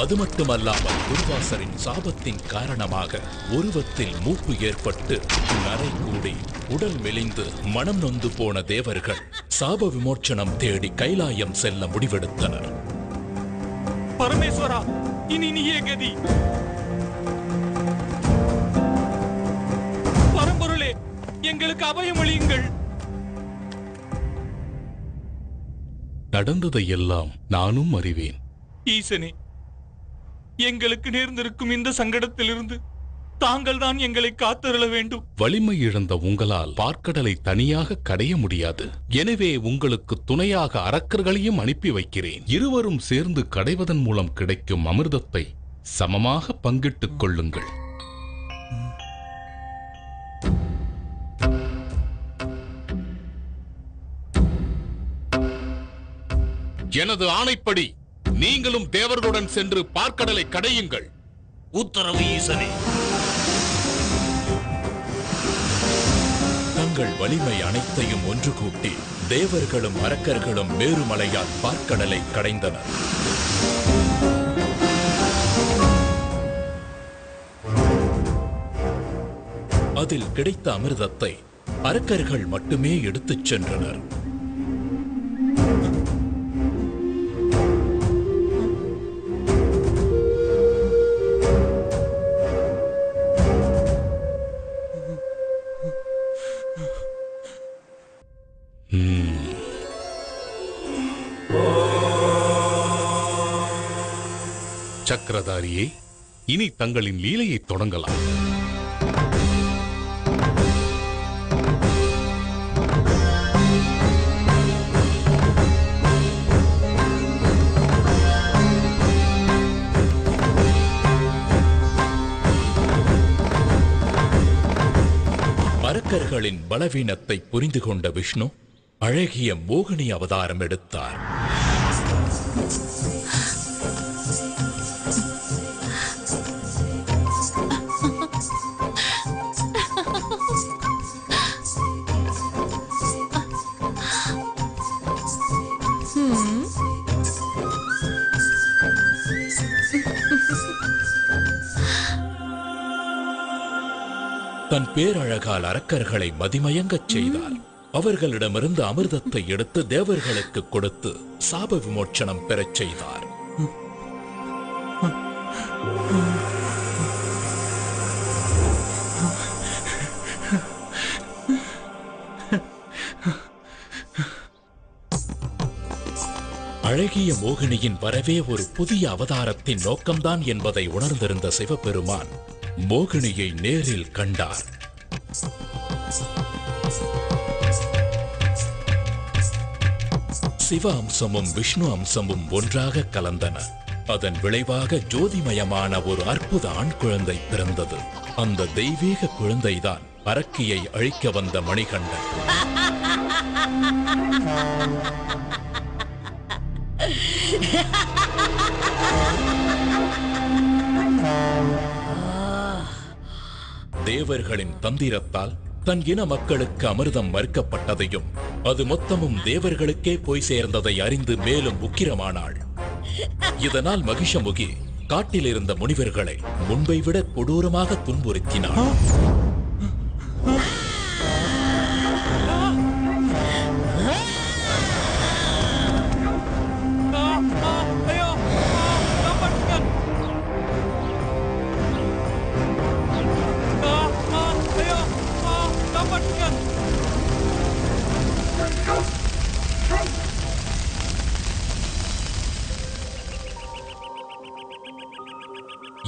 அது மட்டுமல்லாமல் துர்வாசரின் சாபத்தின் காரணமாக உருவத்தில் மூப்பு ஏற்பட்டு நரை கூடி உடல் மெலிந்து மனம் நொந்து போன தேவர்கள் சாப விமோச்சனம் தேடி கைலாயம் செல்ல முடிவெடுத்தனர். பரமேஸ்வரா, இனி நீயே கதி. பரம்பொருளே, எங்களுக்கு அபயமளியுங்கள். நடந்ததை எல்லாம் நானும் அறிவேன். ஈசனே, எங்களுக்கு நேர்ந்திருக்கும் இந்த சங்கடத்திலிருந்து தாங்கள் தான் எங்களை காத்தருள வேண்டும். வலிமை இழந்த உங்களால் பார்க்கடலை தனியாக கடைய முடியாது. எனவே உங்களுக்கு துணையாக அரக்கர்களையும் அனுப்பி வைக்கிறேன். இருவரும் சேர்ந்து கடைவதன் மூலம் கிடைக்கும் அமிர்தத்தை சமமாக பங்கிட்டுக் கொள்ளுங்கள். எனது ஆணைப்படி நீங்களும் தேவர்களுடன் சென்று பார்க்கடலை கடையுங்கள். உத்தரவு ஈசனே. தங்கள் வலிமை அனைத்தையும் ஒன்று கூட்டி தேவர்களும் அரக்கர்களும் மேருமலையால் பார்க்கடலை கடைந்தனர். அதில் கிடைத்த அமிர்தத்தை அரக்கர்கள் மட்டுமே எடுத்துச் சென்றனர். சக்கரதாரியே, இனி தங்களின் லீலையை தொடங்கலாம். அரக்கர்களின் பலவீனத்தை புரிந்து கொண்ட விஷ்ணு அழகிய மோகினி அவதாரம் எடுத்தார். தன் பேரழகால் அரக்கர்களை மதிமயங்கச் செய்தார். அவர்களிடமிருந்து அமிர்தத்தை எடுத்து தேவர்களுக்கு கொடுத்து சாப விமோச்சனம் பெறச் செய்தார். அழகிய மோகினியின் வரவே ஒரு புதிய அவதாரத்தின் நோக்கம்தான் என்பதை உணர்ந்திருந்த சிவபெருமான் மோகினியை நேரில் கண்டார். சிவ அம்சமும் விஷ்ணு அம்சமும் ஒன்றாக கலந்தன. அதன் விளைவாக ஜோதிமயமான ஒரு அற்புத ஆண் குழந்தை பிறந்தது. அந்த தெய்வீக குழந்தைதான் அரக்கியை அழிக்க வந்த மணிகண்டன். தேவர்களின் தந்திரத்தால் தன் இன மக்களுக்கு அமிர்தம் மறுக்கப்பட்டதையும் அது மொத்தமும் தேவர்களுக்கே போய் சேர்ந்ததை அறிந்து மேலும் உக்கிரமானாள். இதனால் மகிஷமுகி காட்டில் இருந்த முனிவர்களை முன்பை விட கொடூரமாக துன்புறுத்தினாள்.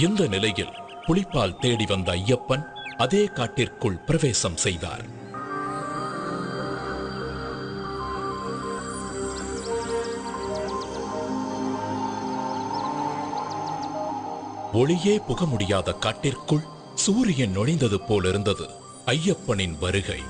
இந்த நிலையில் புலிப்பால் தேடி வந்த ஐயப்பன் அதே காட்டிற்குள் பிரவேசம் செய்தார். ஒளியே புக முடியாத காட்டிற்குள் சூரியன் நுழைந்தது போல் இருந்தது ஐயப்பனின் வருகை.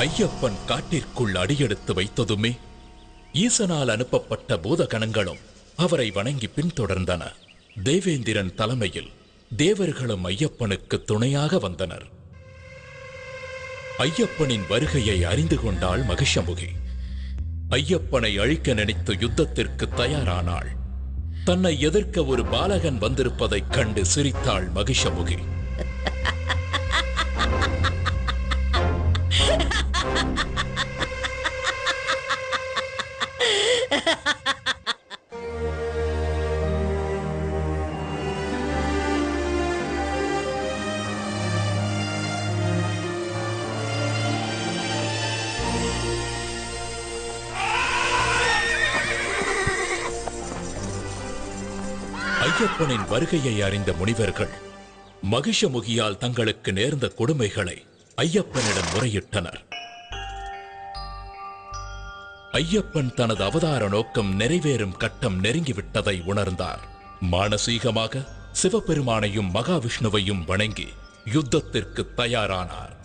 ஐயப்பன் காட்டிற்குள் அடியெடுத்து வைத்ததுமே ஈசனால் அனுப்பப்பட்ட பூதகணங்களும் அவரை வணங்கி பின்தொடர்ந்தன. தேவேந்திரன் தலைமையில் தேவர்களும் ஐயப்பனுக்கு துணையாக வந்தனர். ஐயப்பனின் வருகையை அறிந்து கொண்டாள் மகிஷமுகி. ஐயப்பனை அழிக்க நினைத்து யுத்தத்திற்கு தயாரானாள். தன்னை எதிர்க்க ஒரு பாலகன் வந்திருப்பதைக் கண்டு சிரித்தாள் மகிஷமுகி. ஐயப்பனின் வருகையை அறிந்த முனிவர்கள் மகிஷமுகியால் தங்களுக்கு நேர்ந்த கொடுமைகளை ஐயப்பனிடம் முறையிட்டனர். ஐயப்பன் தனது அவதார நோக்கம் நிறைவேறும் கட்டம் நெருங்கிவிட்டதை உணர்ந்தார். மானசீகமாக சிவபெருமானையும் மகாவிஷ்ணுவையும் வணங்கி யுத்தத்திற்கு தயாரானார்.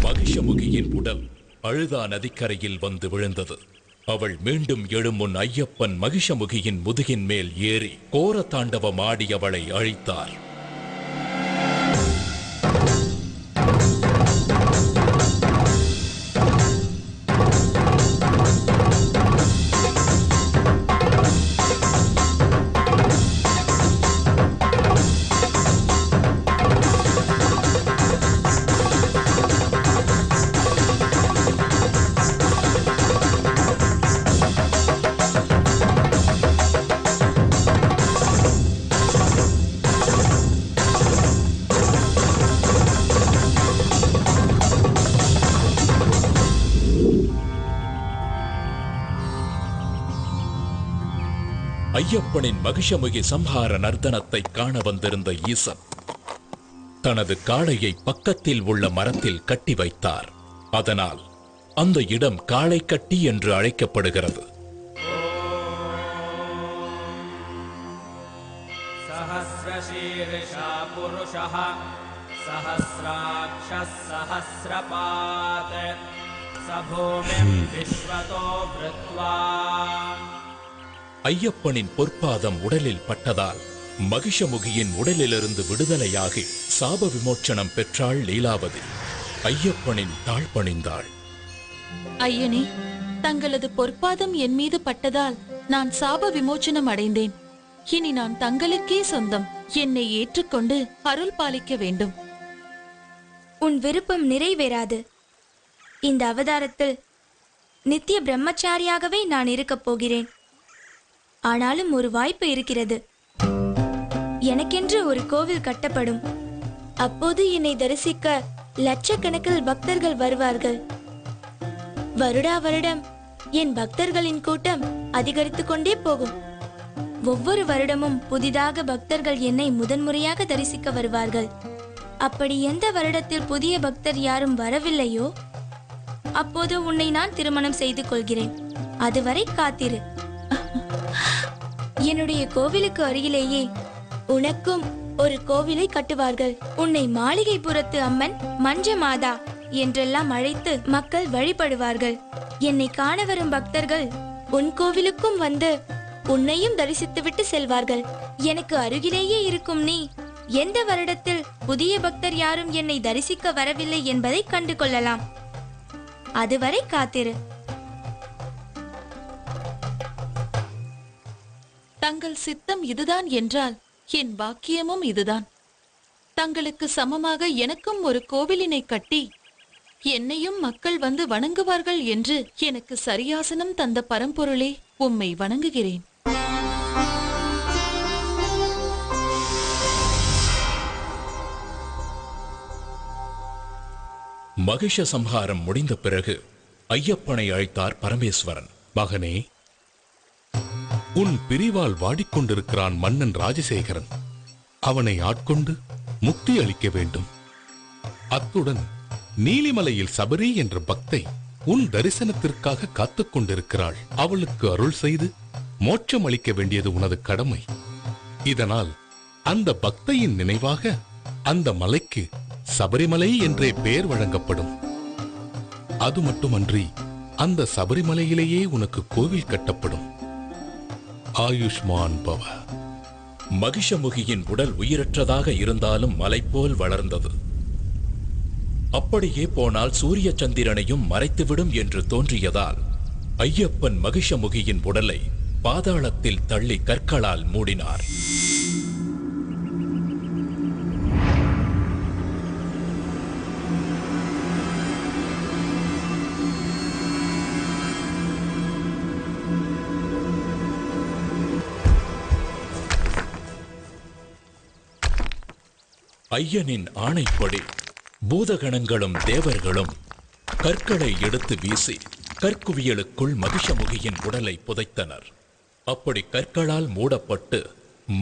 மகிஷமுகியின் உடல் அழுதா நதிக்கரையில் வந்து விழுந்தது. அவள் மீண்டும் எழும் முன் ஐயப்பன் மகிஷமுகியின் முதுகின் மேல் ஏறி கோர தாண்டவமாடி அவளை அழித்தார். ஐயப்பனின் மகிஷமுகி சம்ஹார நர்த்தனத்தை காண வந்திருந்த ஈசன் தனது காளையை பக்கத்தில் உள்ள மரத்தில் கட்டி வைத்தார். அதனால் அந்த இடம் காளை கட்டி என்று அழைக்கப்படுகிறது. சஹஸ்ரசீர்ஷா புருஷः சஹஸ்ராக்ஷஸ் சஹஸ்ரபாத் சபூமிம் விஸ்வதோ வ்ருத்வா. ஐயப்பனின் பொற்பாதம் உடலில் பட்டதால் மகிஷமுகியின் உடலிலிருந்து விடுதலையாகி சாப விமோச்சனம் பெற்றாள் லீலாவதி. ஐயப்பனின் தாழ் பணிந்தாள். ஐயனே, தங்களது பொற்பாதம் என் மீது பட்டதால் நான் சாப விமோச்சனம் அடைந்தேன். இனி நான் தங்களுக்கே சொந்தம். என்னை ஏற்றுக்கொண்டு அருள் பாலிக்க வேண்டும். உன் விருப்பம் நிறைவேறாது. இந்த அவதாரத்தில் நித்திய பிரம்மச்சாரியாகவே நான் இருக்கப் போகிறேன். ஆனாலும் ஒரு வாய்ப்பு இருக்கிறது. எனக்கென்று ஒரு கோவில் கட்டப்படும். அப்போது என்னை தரிசிக்க லட்சக்கணக்கில் பக்தர்கள் வருவார்கள். வருடா வருடம் என் பக்தர்களின் கூட்டம் அதிகரித்துக் கொண்டே போகும். ஒவ்வொரு வருடமும் புதிதாக பக்தர்கள் என்னை முதன்முறையாக தரிசிக்க வருவார்கள். அப்படி எந்த வருடத்தில் புதிய பக்தர் யாரும் வரவில்லையோ அப்போது உன்னை நான் திருமணம் செய்து கொள்கிறேன். அதுவரை காத்திரு. என்னுடைய கோவிலுக்கு அருகிலேயே உனக்கும் ஒரு கோவிலை கட்டுவார்கள். உன்னை மாளிகைபுரத்து அம்மன் மஞ்ச மாதா என்றெல்லாம் அழைத்து மக்கள் வழிபடுவார்கள். என்னை காண வரும் பக்தர்கள் உன் கோவிலுக்கும் வந்து உன்னையும் தரிசித்துவிட்டு செல்வார்கள். எனக்கு அருகிலேயே இருக்கும் நீ எந்த வருடத்தில் புதிய பக்தர் யாரும் என்னை தரிசிக்க வரவில்லை என்பதை கண்டு கொள்ளலாம். அதுவரை காத்திரு. தங்கள் சித்தம் இதுதான் என்றால் என் பாக்கியமும் இதுதான். தங்களுக்கு சமமாக எனக்கும் ஒரு கோவிலினை கட்டி என்னையும் மக்கள் வந்து வணங்குவார்கள் என்று எனக்கு சரியாசனம் தந்த பரம்பொருளே, உம்மை வணங்குகிறேன். மகிஷ சம்ஹாரம் முடிந்த பிறகு ஐயப்பனை அழைத்தார் பரமேஸ்வரன். மகனே, உன் பிரிவால் வாடிக்கொண்டிருக்கிறான் மன்னன் ராஜசேகரன். அவனை ஆட்கொண்டு முக்தி அளிக்க வேண்டும். அத்துடன் நீலிமலையில் சபரி என்ற பக்தை உன் தரிசனத்திற்காக காத்துக் கொண்டிருக்கிறாள். அவளுக்கு அருள் செய்து மோட்சம் அளிக்க வேண்டியது உனது கடமை. இதனால் அந்த பக்தையின் நினைவாக அந்த மலைக்கு சபரிமலை என்றே பெயர் வழங்கப்படும். அது மட்டுமன்றி அந்த சபரிமலையிலேயே உனக்கு கோவில் கட்டப்படும். ஆயுஷ்மான் பவ. மகிஷமுகியின் உடல் உயிரற்றதாக இருந்தாலும் மலை போல் வளர்ந்தது. அப்படியே போனால் சூரிய சந்திரனையும் மறைத்துவிடும் என்று தோன்றியதால் ஐயப்பன் மகிஷமுகியின் உடலை பாதாளத்தில் தள்ளி கற்களால் மூடினார். ஐயனின் ஆணைப்படி பூதகணங்களும் தேவர்களும் கற்களை எடுத்து வீசி கற்குவியலுக்குள் மகிஷமுகியின் உடலை புதைத்தனர். அப்படி கற்களால் மூடப்பட்டு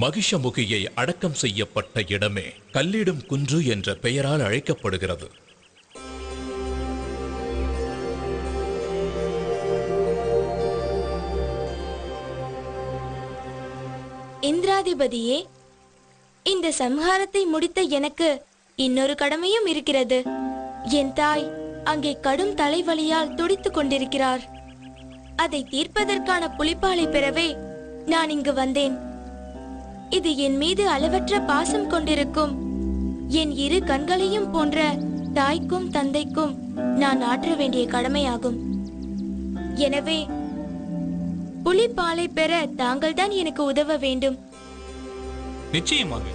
மகிஷமுகியை அடக்கம் செய்யப்பட்ட இடமே கல்லிடும் குன்று என்ற பெயரால் அழைக்கப்படுகிறது. இந்திராதிபதியே, இந்த சம்ஹாரத்தை முடித்த எனக்கு இன்னொரு கடமையும் இருக்கிறது. என் தாய் அங்கே கடும் தலைவலியால் துடித்துக் கொண்டிருக்கிறார். அதை தீர்ப்பதற்கான புலிப்பாலை பெறவே நான் இங்கு வந்தேன். இது என் மீது அளவற்ற பாசம் கொண்டிருக்கும் என் இரு கண்களையும் போன்ற தாய்க்கும் தந்தைக்கும் நான் ஆற்ற வேண்டிய கடமையாகும். எனவே புலிப்பாலை பெற தாங்கள்தான் எனக்கு உதவ வேண்டும். நிச்சயமாக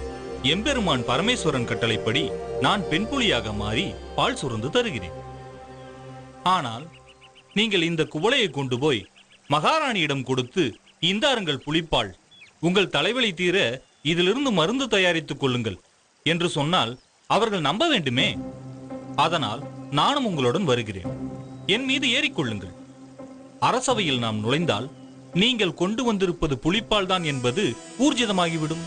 எம்பெருமான் பரமேஸ்வரன் கட்டளைப்படி நான் பெண் புலியாக மாறி பால் சுரந்து தருகிறேன். ஆனால் நீங்கள் இந்த குவளையை கொண்டு போய் மகாராணியிடம் கொடுத்து, இந்தாருங்கள் புலிப்பால், உங்கள் தலைவலி தீர இதிலிருந்து மருந்து தயாரித்துக் கொள்ளுங்கள் என்று சொன்னால் அவர்கள் நம்ப வேண்டுமே. அதனால் நானும் உங்களுடன் வருகிறேன். என் மீது ஏறிக்கொள்ளுங்கள். அரசவையில் நாம் நுழைந்தால் நீங்கள் கொண்டு வந்திருப்பது புலிப்பால் தான் என்பது ஊர்ஜிதமாகிவிடும்.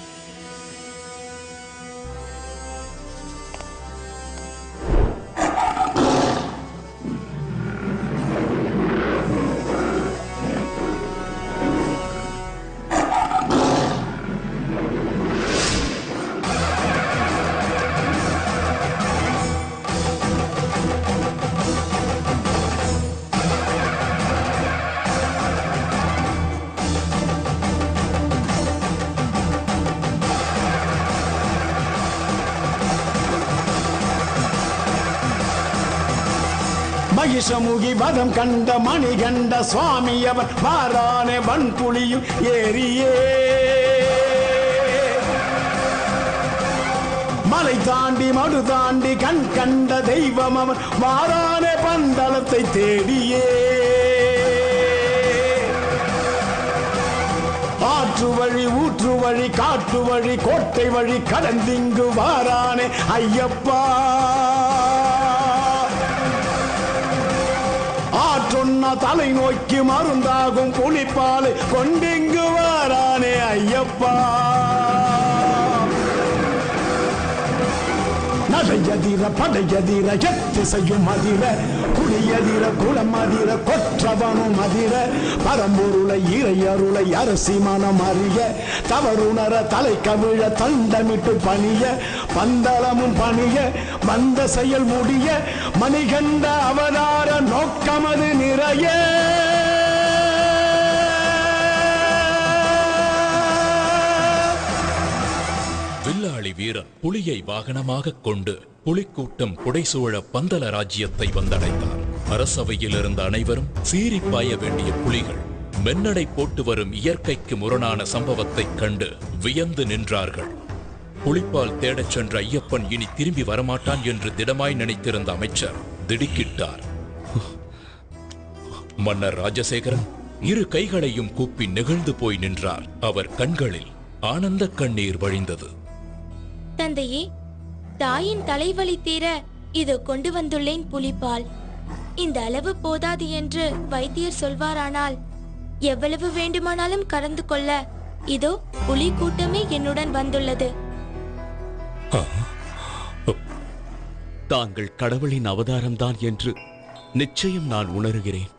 மகிஷமுகி வதம் கண்ட மணிகண்ட சுவாமி அவர் வாரானே வன்புலியும் ஏறியே மலை தாண்டி மடு தாண்டி கண் கண்ட தெய்வம் அவன் வாரானே பந்தளத்தை தேடியே ஆற்று வழி ஊற்று வழி காட்டு வழி கோட்டை வழி கடந்திங்கு வாரானே ஐயப்பா ஆற்றொன்னா தலை நோக்கி மருந்தாகும் புலிப்பாலை கொண்டிங்கு வாரானே ஐயப்பா நடையதிர படையதிர எத்திசையும் அதிர குடியதிர குளம் அதிர கொற்றவனும் அதிர பரம்பொருளை இறை அருளை அரசி மனம் அறிய தவறுணர தலை கவிழ தண்டமிட்டு பணிய பந்தளமும் பணிய வந்த செயல் முடிய மணிகண்ட அவதார நோக்கமது நிறைய வில்லாளி வீரன் புலியை வாகனமாக கொண்டு புலிக்கூட்டம் புடைசூழ பந்தல ராஜ்யத்தை வந்தடைந்தார். அரசவையில் இருந்த அனைவரும் சீறி பாய வேண்டிய புலிகள் மென்னடை போட்டு வரும் இயற்கைக்கு முரணான சம்பவத்தைக் கண்டு வியந்து நின்றார்கள். புலிப்பால் தேடச் சென்ற ஐயப்பன் இனி திரும்பி வரமாட்டான் என்று திடமாய் நினைத்திருந்த அமைச்சர் திடுக்கிட்டார். மன்னர் ராஜசேகரன் இரு கைகளையும் கூப்பி நெகிழ்ந்து போய் நின்றார். அவர் கண்களில் ஆனந்த கண்ணீர் வழிந்தது. தந்தையே, தாயின் தலைவலி தீர இதோ கொண்டு வந்துள்ளேன் புலிப்பால். இந்த அளவு போதாது என்று வைத்தியர் சொல்வாரானால் எவ்வளவு வேண்டுமானாலும் கலந்து கொள்ள இதோ புலி கூட்டமே என்னுடன் வந்துள்ளது. தாங்கள் கடவுளின் அவதாரம்தான் என்று நிச்சயம் நான் உணர்கிறேன்.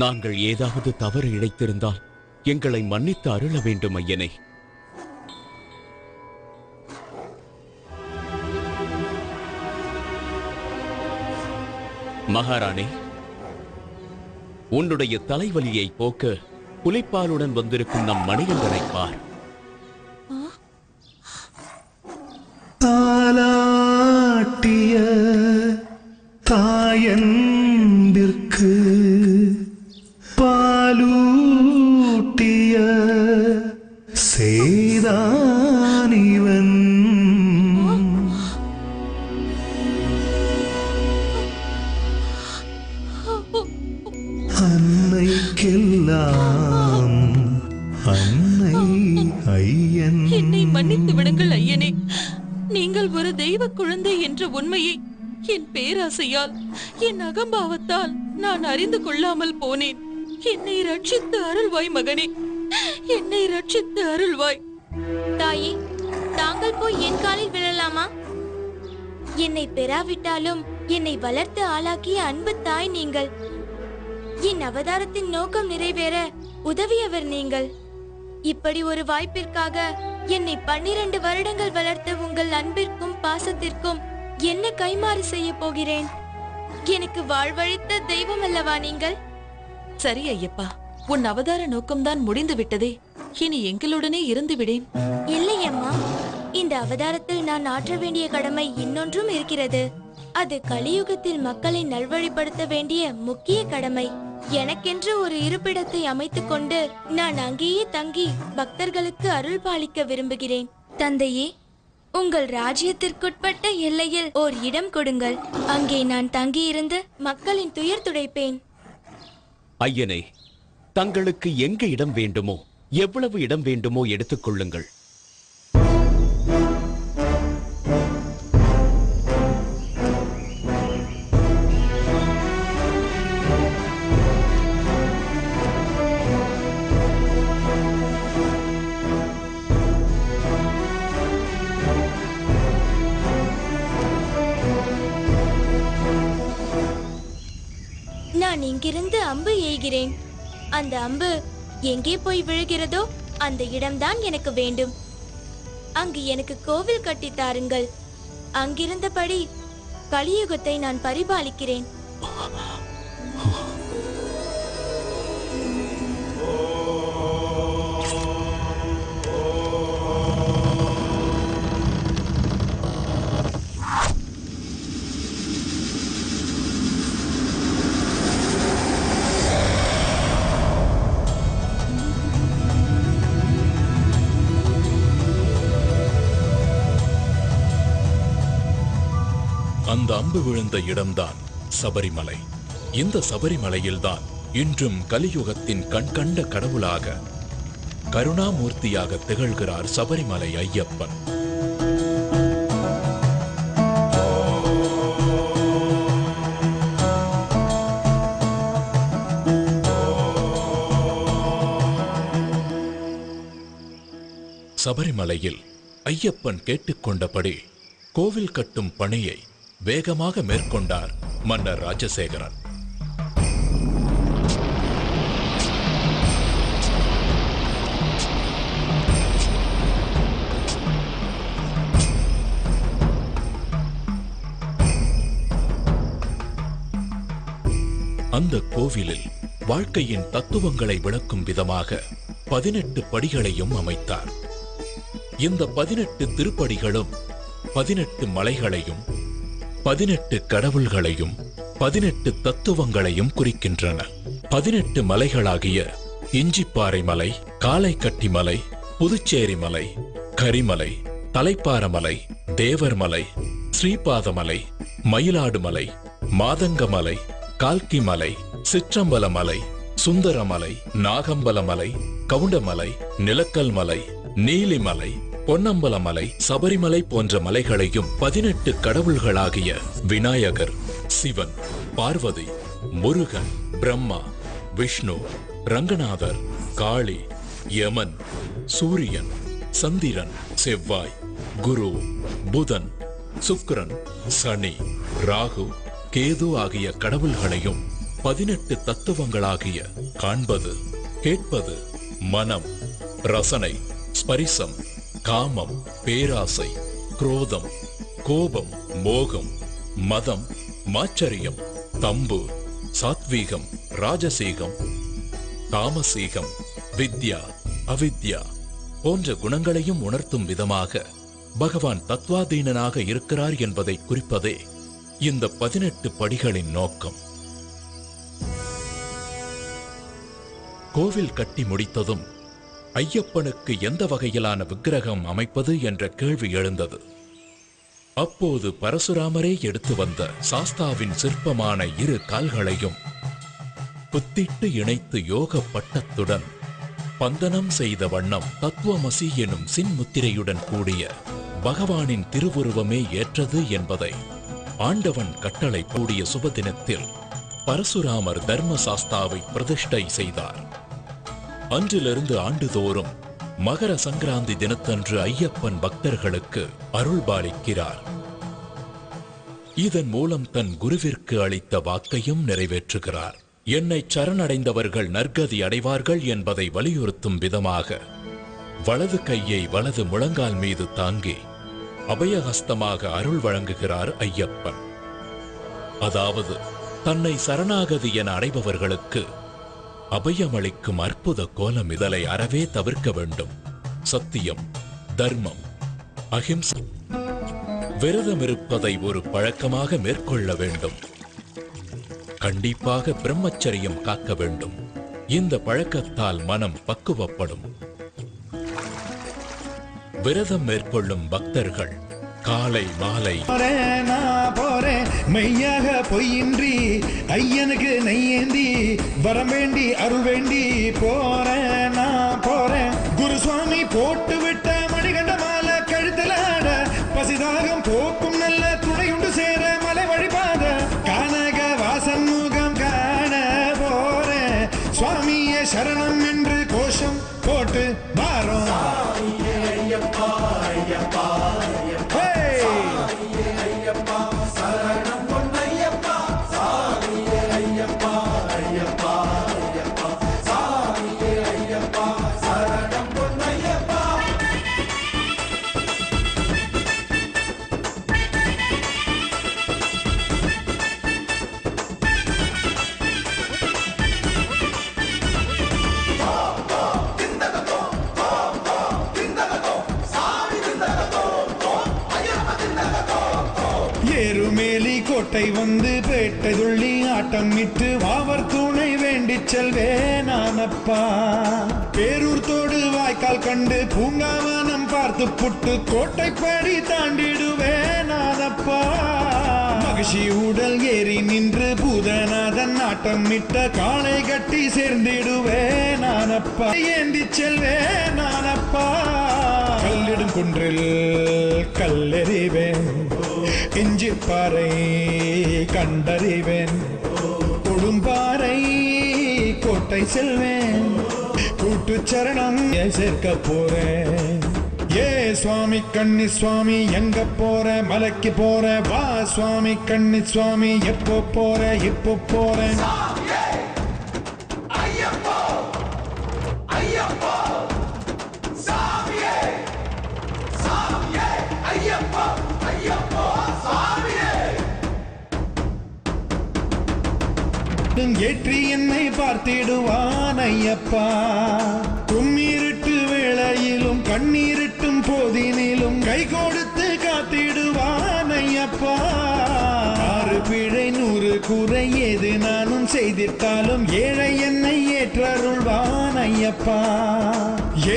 நாங்கள் ஏதாவது தவறு இழைத்திருந்தால் எங்களை மன்னித்து அருள வேண்டும் ஐயனே. மகாராணி, உன்னுடைய தலைவலியை போக்க புலிப்பாலுடன் வந்திருக்கும் நம் மணிகண்டனை பார். தாலாட்டிய தாயன்பிற்கு பாலூட்டிய சேதானிவன். அன்னைக்கெல்லாம் அன்னை ஐயன். என்னை மன்னித்து விடுங்கள் ஐயனே. நீங்கள் ஒரு தெய்வ குழந்தை என்ற உண்மையை என் பேராசையால், என் அகம்பாவத்தால் நான் அறிந்து கொள்ளாமல் போனேன். என்னை ரட்சித்து அருள்வாய் மகனே, என்னை ரட்சித்து அருள்வாய். தாயே, தாங்கள் போய் என் காலில் விழலாமா? என்னை பெறாவிட்டாலும் என்னை வளர்த்து ஆளாக்கிய அன்பு தாய் நீங்கள். என் அவதாரத்தின் நோக்கம் நிறைவேற உதவியவர் நீங்கள். இப்படி ஒரு வாய்ப்பிற்காக என்னை 12 வருடங்கள் வளர்த்த உங்கள் அன்பிற்கும் பாசத்திற்கும் என்ன கைமாறு செய்ய போகிறேன்? எனக்கு வாழ்வழித்த தெய்வம் அல்லவா நீங்கள்? சரி ஐயப்பா, உன் அவதார நோக்கம்தான் முடிந்து விட்டதே. இனி எங்களுடனே இருந்து விடேன். இல்லை அம்மா, இந்த அவதாரத்தில் நான் ஆற்ற வேண்டிய கடமை இன்னொன்றும் இருக்கிறது. அது கலியுகத்தில் மக்களை நல்வழிப்படுத்த வேண்டிய முக்கிய கடமை. எனக்கென்று ஒரு இருப்பிடத்தை அமைத்துக் கொண்டு நான் அங்கேயே தங்கி பக்தர்களுக்கு அருள் பாலிக்க விரும்புகிறேன். தந்தையே, உங்கள் ராஜ்யத்திற்குட்பட்ட எல்லையில் ஓர் இடம் கொடுங்கள். அங்கே நான் தங்கியிருந்து மக்களின் துயர் துடைப்பேன். ஐயனே, தங்களுக்கு எங்கு இடம் வேண்டுமோ, எவ்வளவு இடம் வேண்டுமோ எடுத்துக் கொள்ளுங்கள். நான் இங்கிருந்து அம்பு எய்கிறேன். அந்த அம்பு எங்கே போய் விழுகிறதோ அந்த இடம்தான் எனக்கு வேண்டும். அங்கு எனக்கு கோவில் கட்டி தாருங்கள். அங்கிருந்தபடி கலியுகத்தை நான் பரிபாலிக்கிறேன். அந்த அம்பு விழுந்த இடம்தான் சபரிமலை. இந்த சபரிமலையில்தான் இன்றும் கலியுகத்தின் கண்கண்ட கடவுளாக, கருணாமூர்த்தியாக திகழ்கிறார் சபரிமலை ஐயப்பன். சபரிமலையில் ஐயப்பன் கேட்டுக்கொண்டபடி கோவில் கட்டும் பணியை வேகமாக மேற்கொண்டார் மன்னர் ராஜசேகரன். அந்த கோவிலில் வாழ்க்கையின் தத்துவங்களை விளக்கும் விதமாக 18 படிகளையும் அமைத்தார். இந்த 18 திருப்படிகளும் 18 மலைகளையும் 18 கடவுள்களையும் 18 தத்துவங்களையும் குறிக்கின்றன. 18 மலைகளாகிய இஞ்சிப்பாறை மலை, காலைக்கட்டி மலை, புதுச்சேரி மலை, கரிமலை, தலைப்பாரமலை, தேவர்மலை, ஸ்ரீபாதமலை, மயிலாடுமலை, மாதங்கமலை, கால்கிமலை, சிற்றம்பலமலை, சுந்தரமலை, நாகம்பலமலை, கவுண்டமலை, நிலக்கல்மலை, நீலிமலை, பொன்னம்பலமலை, சபரிமலை போன்ற மலைகளையும் 18 கடவுள்களாகிய விநாயகர், சிவன், பார்வதி, முருகன், பிரம்மா, விஷ்ணு, ரங்கநாதர், காளி, யமன், சூரியன், சந்திரன், செவ்வாய், குரு, புதன், சுக்கிரன், சனி, ராகு, கேது ஆகிய கடவுள்களையும் 18 தத்துவங்களாகிய காண்பது, கேட்பது, மனம், ரசனை, ஸ்பரிசம், காமம், பேராசை, குரோதம், கோபம், மோகம், மதம், மாச்சரியம், தம்பு, சாத்வீகம், ராஜசீகம், தாமசீகம், வித்யா, அவித்யா போன்ற குணங்களையும் உணர்த்தும் விதமாக பகவான் தத்வாதீனனாக இருக்கிறார் என்பதை குறிப்பதே இந்த 18 படிகளின் நோக்கம். கோவில் கட்டி முடித்ததும் ஐயப்பனுக்கு எந்த வகையிலான விக்கிரகம் அமைப்பது என்ற கேள்வி எழுந்தது. அப்போது பரசுராமரே எடுத்து வந்த சாஸ்தாவின் சிற்பமான 2 கால்களையும் புத்திட்டு இணைத்து யோக பட்டத்துடன் பந்தனம் செய்த வண்ணம் தத்துவமசி எனும் சின்முத்திரையுடன் கூடிய பகவானின் திருவுருவமே ஏற்றது என்பதை ஆண்டவன் கட்டளை கூடிய சுபதினத்தில் பரசுராமர் தர்மசாஸ்தாவை பிரதிஷ்டை செய்தார். அன்றிலிருந்து ஆண்டுதோறும் மகர சங்கராந்தி தினத்தன்று ஐயப்பன் பக்தர்களுக்கு அருள்பாலிக்கிறார். இதன் மூலம் தன் குருவிற்கு அளித்த வாக்கையும் நிறைவேற்றுகிறார். என்னை சரணடைந்தவர்கள் நற்கதி அடைவார்கள் என்பதை வலியுறுத்தும் விதமாக வலது கையை வலது முழங்கால் மீது தாங்கி அபயஹஸ்தமாக அருள் வழங்குகிறார் ஐயப்பன். அதாவது தன்னை சரணாகதி என அடைபவர்களுக்கு அபயமளிக்கும் அற்புத கோலம். இதனை அறவே தவிர்க்க வேண்டும். சத்தியம், தர்மம், அஹிம்சை, விரதமிருப்பதை ஒரு பழக்கமாக மேற்கொள்ள வேண்டும். கண்டிப்பாக பிரம்மச்சரியம் காக்க வேண்டும். இந்த பழக்கத்தால் மனம் பக்குவப்படும். விரதம் மேற்கொள்ளும் பக்தர்கள் காலை மாலை போறேன் மெய்யாக பொய்யின்றி ஐயனுக்கு நெய்யேந்தி வரம் வேண்டி அருள் வேண்டி போறேன் நான் போறேன். குருசுவாமி போட்டு விட்ட மணிகண்ட மாலை கழுத்தில் ஆட பசிதாகம் போக்கும் நல்ல துணையுண்டு சேர மலை வழிபாத கானக வாசன் முகம் காண போறேன். சுவாமியே சரணம் என்று கோஷம் போட்டு வாரோம். கோட்டை வந்து பேட்டை துள்ளி ஆட்டம் இட்டு வாவர் துணை வேண்டி செல்வேனானப்பா. பேரூர் தோடு வாய்க்கால் கண்டு பூங்காவனம் பார்த்து புட்டு கோட்டைப்படி தாண்டிடுவேனானப்பா. மகிழ்ச்சி உடல் ஏறி நின்று பூதநாதன் ஆட்டம் இட்ட காளை கட்டி சேர்ந்திடுவேனானப்பா. ஏந்தி செல்வேனானப்பா. கல்லிடும் குன்றில் கல்லெறிவேன், இஞ்சிப்பாறை கண்டறிவேன், கொடும்பாறை கோட்டை செல்வேன், கூட்டு சரணம் சேர்க்க போறேன். ஏ சுவாமி கண்ணி சுவாமி எங்க போற? மலைக்கு போற வா சுவாமி கண்ணி சுவாமி. எப்போ போற? இப்போ போறேன். ஏற்றி என்னை பார்த்திடுவான் ஐயப்பா. கும்மிருட்டு வேளையிலும் கண்ணீரிட்டும் போதினிலும் கை கொடுத்து காத்திடுவான் ஐயப்பா. 6 பிழை 100 குறை ஏது நானும் செய்திட்டாலும் ஏழை என்னை ஏற்றருள்வான் ஐயப்பா.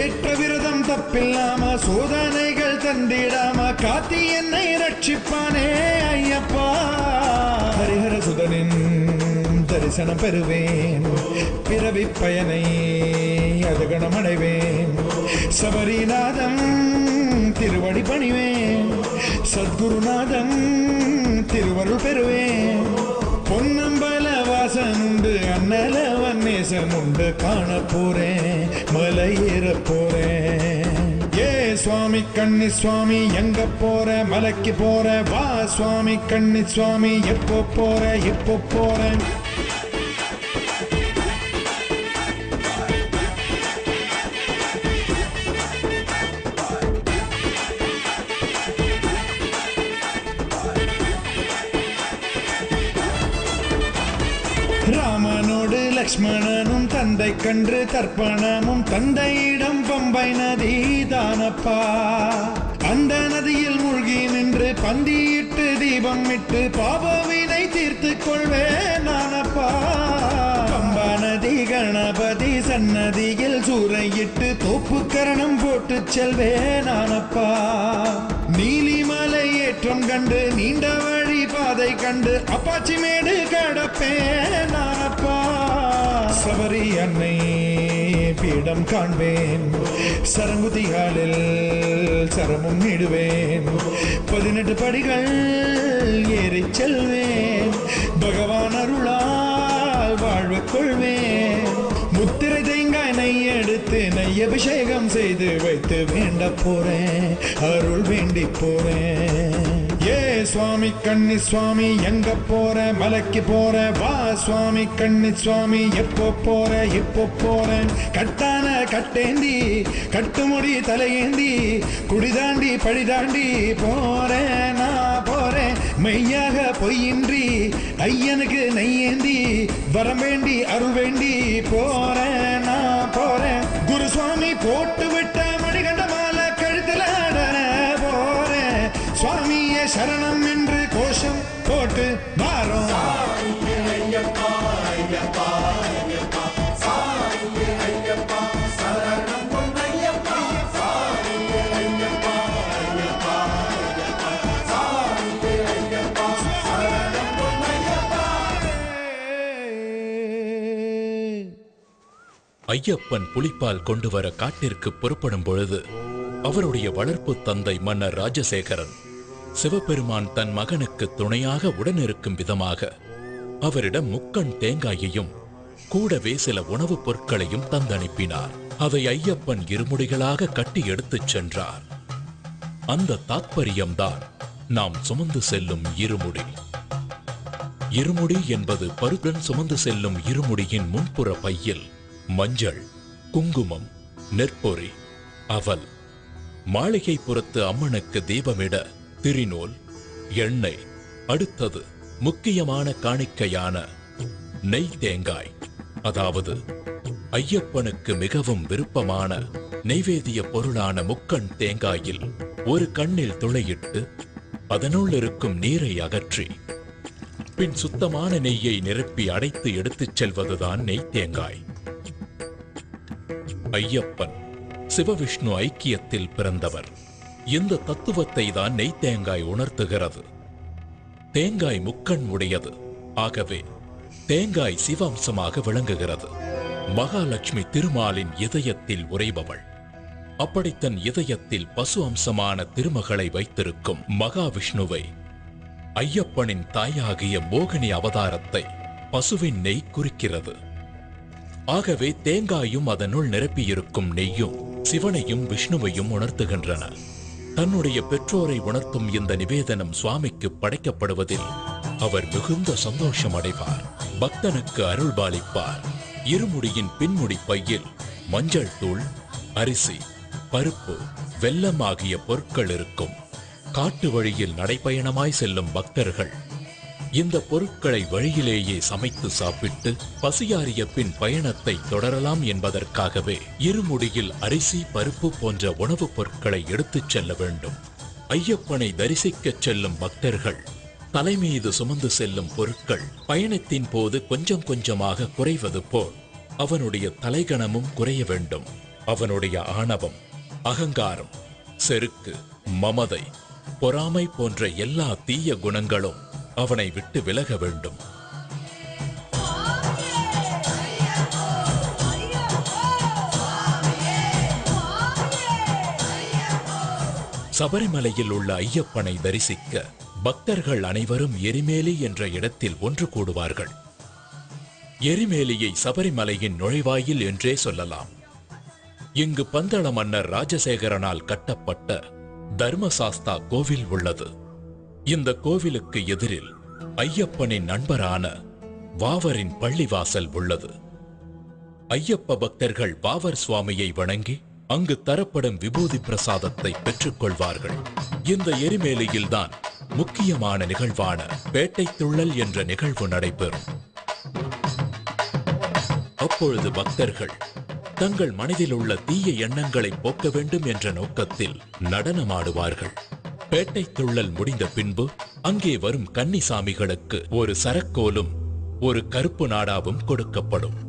ஏற்ற விரதம் தப்பில்லாம சோதனைகள் தந்திடாம காத்தி என்னை ரட்சிப்பானே ஐயப்பா. ஹரிஹர சுதனின் தரிசனம் பெறுவேன், பிறவி பயனை அதுகணம் அடைவேன். சபரிநாதன் திருவடி பணிவேன், சத்குருநாதன் திருவருள் பெறுவேன். பொன்னம்பல வாசன் உண்டு, அண்ணலவன் நேசன் உண்டு, காண போறேன், மலை ஏற போறேன். ஏ சுவாமி கண்ணி சுவாமி எங்க போற? மலைக்கு போற வா சுவாமி கண்ணி சுவாமி. எப்போ போற? இப்போ போறேன். ராமனோடு லக்ஷ்மணனும் தந்தை கன்று தர்ப்பணமும் தந்தையிடம் பம்பை நதி தானப்பா. அந்த நதியில் மூழ்கி நின்று பந்தியிட்டு தீபம் இட்டு பாபவினை தீர்த்து கொள்வேன் நானப்பா. பம்பா நதி கணபதி சன்னதியில் சூறையிட்டு தோப்பு கரணம் போட்டு செல்வேன் நானப்பா. நீலிமலை ஏற்றம் கண்டு நீண்ட வழி பாதை கண்டு அப்பாச்சி மேடு கடப்பேன் நானப்பா. சபரி அன்னை பீடம் காண்பேன், சரங்குதிகாலில் சரமும் இடுவேன், 18 படிகள் ஏறி செல்வேன், பகவான் அருளால் வாழ்வு கொள்வேன். முத்திரை தேங்காய் நெய் எடுத்து நெய் அபிஷேகம் செய்து வைத்து வேண்ட போறேன், அருள் வேண்டி போறேன். ஏ சுவாமி கண்ணி சுவாமி எங்க போற, மலைக்கு போற வா சுவாமி கண்ணி சுவாமி, எப்போ போற இப்போ போறேன். கட்டான கட்டேந்தி கட்டுமுடி தலையேந்தி குடிதாண்டி படிதாண்டி போறேன் நான் போறேன். மெய்யாக பொய்யின்றி ஐயனுக்கு நெய்யேந்தி வரம் வேண்டி அருள் வேண்டி போறேன் நான் போறேன். குருசுவாமி போட்டு விட்ட மணிகண்ட மாலை கழுத்துல போறேன். சுவாமியே சரணம் என்று கோஷம் போட்டு வாரோம். ஐயப்பன் புலிப்பால் கொண்டு வர காட்டிற்கு புறப்படும் பொழுது அவருடைய வளர்ப்பு தந்தை மன்னர் ராஜசேகரன் சிவபெருமான் தன் மகனுக்கு துணையாக உடனிருக்கும் விதமாக அவரிடம் முக்கண் தேங்காயையும் கூடவே சில உணவுப் பொருட்களையும் தந்தனுப்பினார். அதை ஐயப்பன் இருமுடிகளாக கட்டி எடுத்துச் சென்றார். அந்த தாத்பரியம்தான் நாம் சுமந்து செல்லும் இருமுடி. இருமுடி என்பது பருடன் சுமந்து செல்லும் இருமுடியின் முன்புற பையில் மஞ்சள், குங்குமம், நெற்பொறி, அவல், மாளிகை புறத்து அம்மனுக்கு தீபமிட திரிநூல், எண்ணெய், அடுத்தது முக்கியமான காணிக்கையான நெய் தேங்காய், அதாவது ஐயப்பனுக்கு மிகவும் விருப்பமான நெய்வேதிய பொருளான முக்கண் தேங்காயில் ஒரு கண்ணில் துளையிட்டு அதனுள் இருக்கும் நீரை அகற்றி பின் சுத்தமான நெய்யை நிரப்பி அடைத்து எடுத்துச் செல்வதுதான் நெய் தேங்காய். ஐயப்பன் சிவவிஷ்ணு ஐக்கியத்தில் பிறந்தவர். இந்த தத்துவத்தை தான் நெய் தேங்காய் உணர்த்துகிறது. தேங்காய் முக்கண் உடையது, ஆகவே தேங்காய் சிவம்சமாக விளங்குகிறது. மகாலட்சுமி திருமாலின் இதயத்தில் உறைபவள். அப்படி தன் இதயத்தில் பசு அம்சமான திருமகளை வைத்திருக்கும் மகாவிஷ்ணுவை ஐயப்பனின் தாயாகிய மோகினி அவதாரத்தை பசுவின் நெய் குறிக்கிறது. ஆகவே தேங்காயும் அதனுள் நிரப்பியிருக்கும் நெய்யும் சிவனையும் விஷ்ணுவையும் உணர்த்துகின்றன. தன்னுடைய பெற்றோரை உணர்த்தும் இந்த நிவேதனம் சுவாமிக்கு படைக்கப்படுவதில் அவர் மிகுந்த சந்தோஷம் அடைவார். பக்தனுக்கு அருள்பாலிப்பார். இருமுடியின் பின்முடி பையில் மஞ்சள் தூள், அரிசி, பருப்பு, வெல்லம் ஆகிய பொருட்கள் இருக்கும். காட்டு வழியில் நடைபயணமாய் செல்லும் பக்தர்கள் இந்த பொருட்களை வழியிலேயே சமைத்து சாப்பிட்டு பசியாறிய பின் பயணத்தை தொடரலாம் என்பதற்காகவே இருமுடியில் அரிசி, பருப்பு போன்ற உணவுப் பொருட்களை எடுத்துச் செல்ல வேண்டும். ஐயப்பனை தரிசிக்கச் செல்லும் பக்தர்கள் தலைமீது சுமந்து செல்லும் பொருட்கள் பயணத்தின் போது கொஞ்சம் கொஞ்சமாக குறைவது போல் அவனுடைய தலைகணமும் குறைய வேண்டும். அவனுடைய ஆணவம், அகங்காரம், செருக்கு, மமதை, பொறாமை போன்ற எல்லா தீய குணங்களும் அவனை விட்டு விலக வேண்டும். சபரிமலையில் உள்ள ஐயப்பனை தரிசிக்க பக்தர்கள் அனைவரும் எரிமேலி என்ற இடத்தில் ஒன்று கூடுவார்கள். எரிமேலியை சபரிமலையின் நுழைவாயில் என்றே சொல்லலாம். இங்கு பந்தள மன்னர் ராஜசேகரனால் கட்டப்பட்ட தர்மசாஸ்தா கோவில் உள்ளது. இந்த கோவிலுக்கு எதிரில் ஐயப்பனின் நண்பரான வாவரின் பள்ளிவாசல் உள்ளது. ஐயப்ப பக்தர்கள் வாவர் சுவாமியை வணங்கி அங்கு தரப்படும் விபூதி பிரசாதத்தை பெற்றுக் கொள்வார்கள். இந்த எரிமேலியில்தான் முக்கியமான நிகழ்வான பேட்டை துள்ளல் என்ற நிகழ்வு நடைபெறும். அப்பொழுது பக்தர்கள் தங்கள் மனதில் உள்ள தீய எண்ணங்களை போக்க வேண்டும் என்ற நோக்கத்தில் நடனமாடுவார்கள். பேட்டை துள்ளல் முடிந்த பின்பு அங்கே வரும் கன்னிசாமிகளுக்கு ஒரு சரக்கோலும் ஒரு கருப்பு நாடாவும் கொடுக்கப்படும்.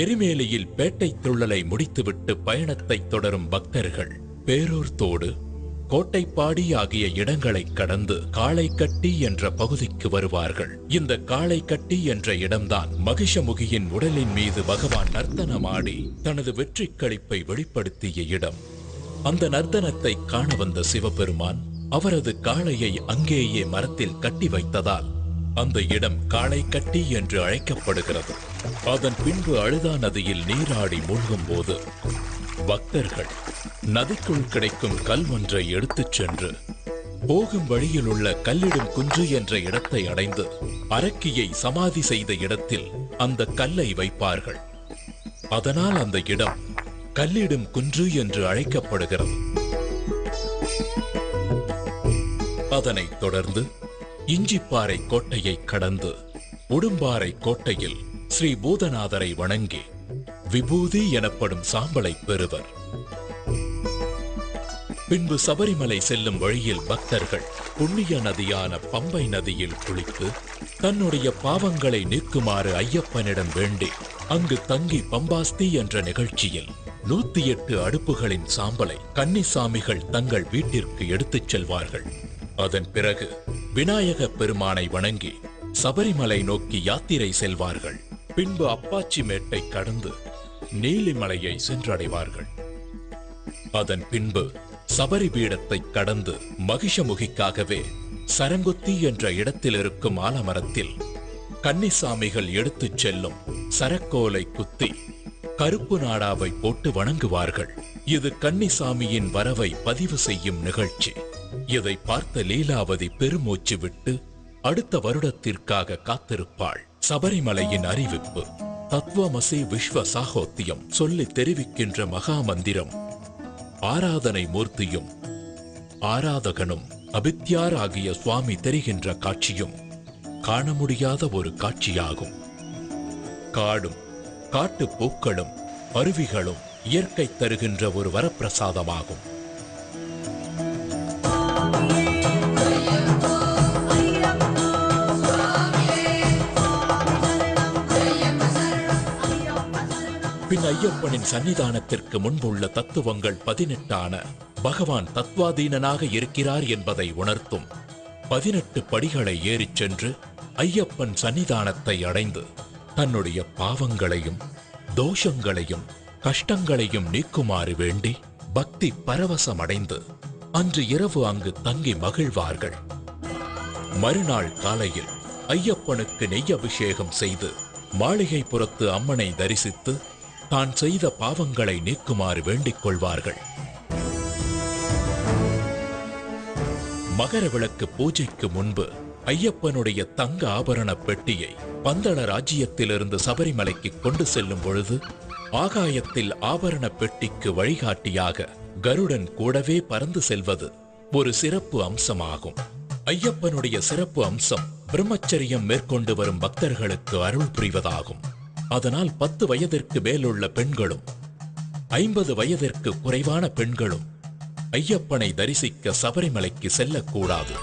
எரிமேலியில் பேட்டை துள்ளலை முடித்துவிட்டு பயணத்தை தொடரும் பக்தர்கள் பேரூர் தோடு, கோட்டைப்பாடி ஆகிய இடங்களை கடந்து காளைக்கட்டி என்ற பகுதிக்கு வருவார்கள். இந்த காளைக்கட்டி என்ற இடம்தான் மகிஷமுகியின் உடலின் மீது பகவான் நர்த்தனமாடி தனது வெற்றி களிப்பை வெளிப்படுத்திய இடம். அந்த நர்த்தனத்தை காண வந்த சிவபெருமான் அவரது காளையை அங்கேயே மரத்தில் கட்டி வைத்ததால் அந்த இடம் காளைக்கட்டி என்று அழைக்கப்படுகிறது. அதன் பின்பு அழுதா நதியில் நீராடி மூழ்கும் போது பக்தர்கள் நதிக்குள் கிடைக்கும் கல் ஒன்றை எடுத்துச் சென்று போகும் வழியில் உள்ள கல்லிடும் குன்று என்ற இடத்தை அடைந்து அரக்கியை சமாதி செய்த இடத்தில் அந்த கல்லை வைப்பார்கள். அதனால் அந்த இடம் கல்லிடும் குன்று என்று அழைக்கப்படுகிறது. அதனைத் தொடர்ந்து இஞ்சிப்பாறை கோட்டையை கடந்து உடும்பாறை கோட்டையில் ஸ்ரீ பூதநாதரை வணங்கி விபூதி எனப்படும் சாம்பலை பெறுவர். பின்பு சபரிமலை செல்லும் வழியில் பக்தர்கள் புண்ணிய நதியான பம்பை நதியில் குளித்து தன்னுடைய பாவங்களை நீக்குமாறு ஐயப்பனிடம் வேண்டி அங்கு தங்கி பம்பாஸ்தி என்ற நிகழ்ச்சியில் 108 அடுப்புகளின் சாம்பலை கன்னிசாமிகள் தங்கள் வீட்டிற்கு எடுத்துச் செல்வார்கள். அதன் பிறகு விநாயக பெருமானை வணங்கி சபரிமலை நோக்கி யாத்திரை செல்வார்கள். பின்பு அப்பாச்சி மேட்டை கடந்து நீலிமலையை சென்றடைவார்கள். அதன் பின்பு சபரி பீடத்தை கடந்து மகிஷமுகிக்காகவே சரங்குத்தி என்ற இடத்தில் இருக்கும் ஆலமரத்தில் கன்னிசாமிகள் எடுத்துச் செல்லும் சரக்கோலை குத்தி கருப்பு நாடாவை போட்டு வணங்குவார்கள். இது கன்னிசாமியின் வரவை பதிவு செய்யும் நிகழ்ச்சி. இதை பார்த்த லீலாவதி பெருமூச்சு விட்டு அடுத்த வருடத்திற்காக காத்திருப்பாள். சபரிமலையின் அறிவிப்பு தத்துவமசி விஸ்வ சாகோத்தியம் சொல்லி தெரிவிக்கின்ற மகா மந்திரம் ஆராதனை மூர்த்தியும் ஆராதகனும் அபித்யார் ஆகிய சுவாமி தெரிகின்ற காட்சியும் காண முடியாத ஒரு காட்சியாகும். காடும் காட்டு பூக்களும் அருவிகளும் இயற்கை தருகின்ற ஒரு வரப்பிரசாதமாகும். பின் ஐயப்பனின் சன்னிதானத்திற்கு முன்புள்ள தத்துவங்கள் 18 பகவான் தத்வாதீனனாக இருக்கிறார் என்பதை உணர்த்தும் 18 படிகளை ஏறிச் சென்று ஐயப்பன் சன்னிதானத்தை அடைந்து தன்னுடைய பாவங்களையும் தோஷங்களையும் கஷ்டங்களையும் நீக்குமாறு வேண்டி பக்தி பரவசமடைந்து அன்று இரவு அங்கு தங்கி மகிழ்வார்கள். மறுநாள் காலையில் ஐயப்பனுக்கு நெய் அபிஷேகம் செய்து மாளிகைப்புறத்து அம்மனை தரிசித்து தான் செய்த பாவங்களை நீக்குமாறு வேண்டிக் கொள்வார்கள். மகர விளக்கு பூஜைக்கு முன்பு ஐயப்பனுடைய தங்க ஆபரண பெட்டியை பந்தள ராஜ்யத்திலிருந்து சபரிமலைக்கு கொண்டு செல்லும் பொழுது ஆகாயத்தில் ஆபரண பெட்டிக்கு வழிகாட்டியாக கருடன் கூடவே பறந்து செல்வது ஒரு சிறப்பு அம்சமாகும். ஐயப்பனுடைய சிறப்பு அம்சம் பிரம்மச்சரியம் மேற்கொண்டு வரும் பக்தர்களுக்கு அருள் புரிவதாகும். அதனால் 10 வயதிற்கு மேலுள்ள பெண்களும் 50 வயதிற்கு குறைவான பெண்களும் ஐயப்பனை தரிசிக்க சபரிமலைக்கு செல்லக்கூடாது.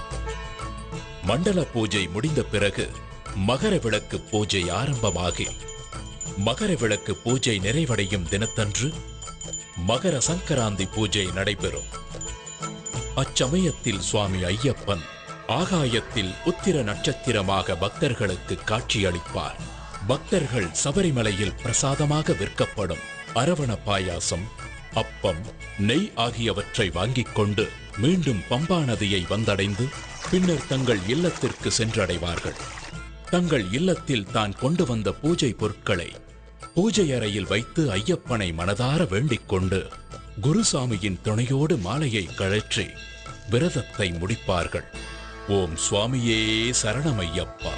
மண்டல பூஜை முடிந்த பிறகு மகர விளக்கு பூஜை ஆரம்பமாகி மகர விளக்கு பூஜை நிறைவடையும் தினத்தன்று மகர சங்கராந்தி பூஜை நடைபெறும். அச்சமயத்தில் சுவாமி ஐயப்பன் ஆகாயத்தில் உத்திர நட்சத்திரமாக பக்தர்களுக்கு காட்சியளிப்பார். பக்தர்கள் சபரிமலையில் பிரசாதமாக விற்கப்படும் அரவண பாயாசம், அப்பம், நெய் ஆகியவற்றை வாங்கிக் கொண்டு மீண்டும் பம்பா நதியை வந்தடைந்து பின்னர் தங்கள் இல்லத்திற்கு சென்றடைவார்கள். தங்கள் இல்லத்தில் தான் கொண்டு வந்த பூஜை பொருட்களை பூஜை அறையில் வைத்து ஐயப்பனை மனதார வேண்டிக் கொண்டு குருசாமியின் துணையோடு மாலையை கழற்றி விரதத்தை முடிப்பார்கள். ஓம் சுவாமியே சரணமையப்பா.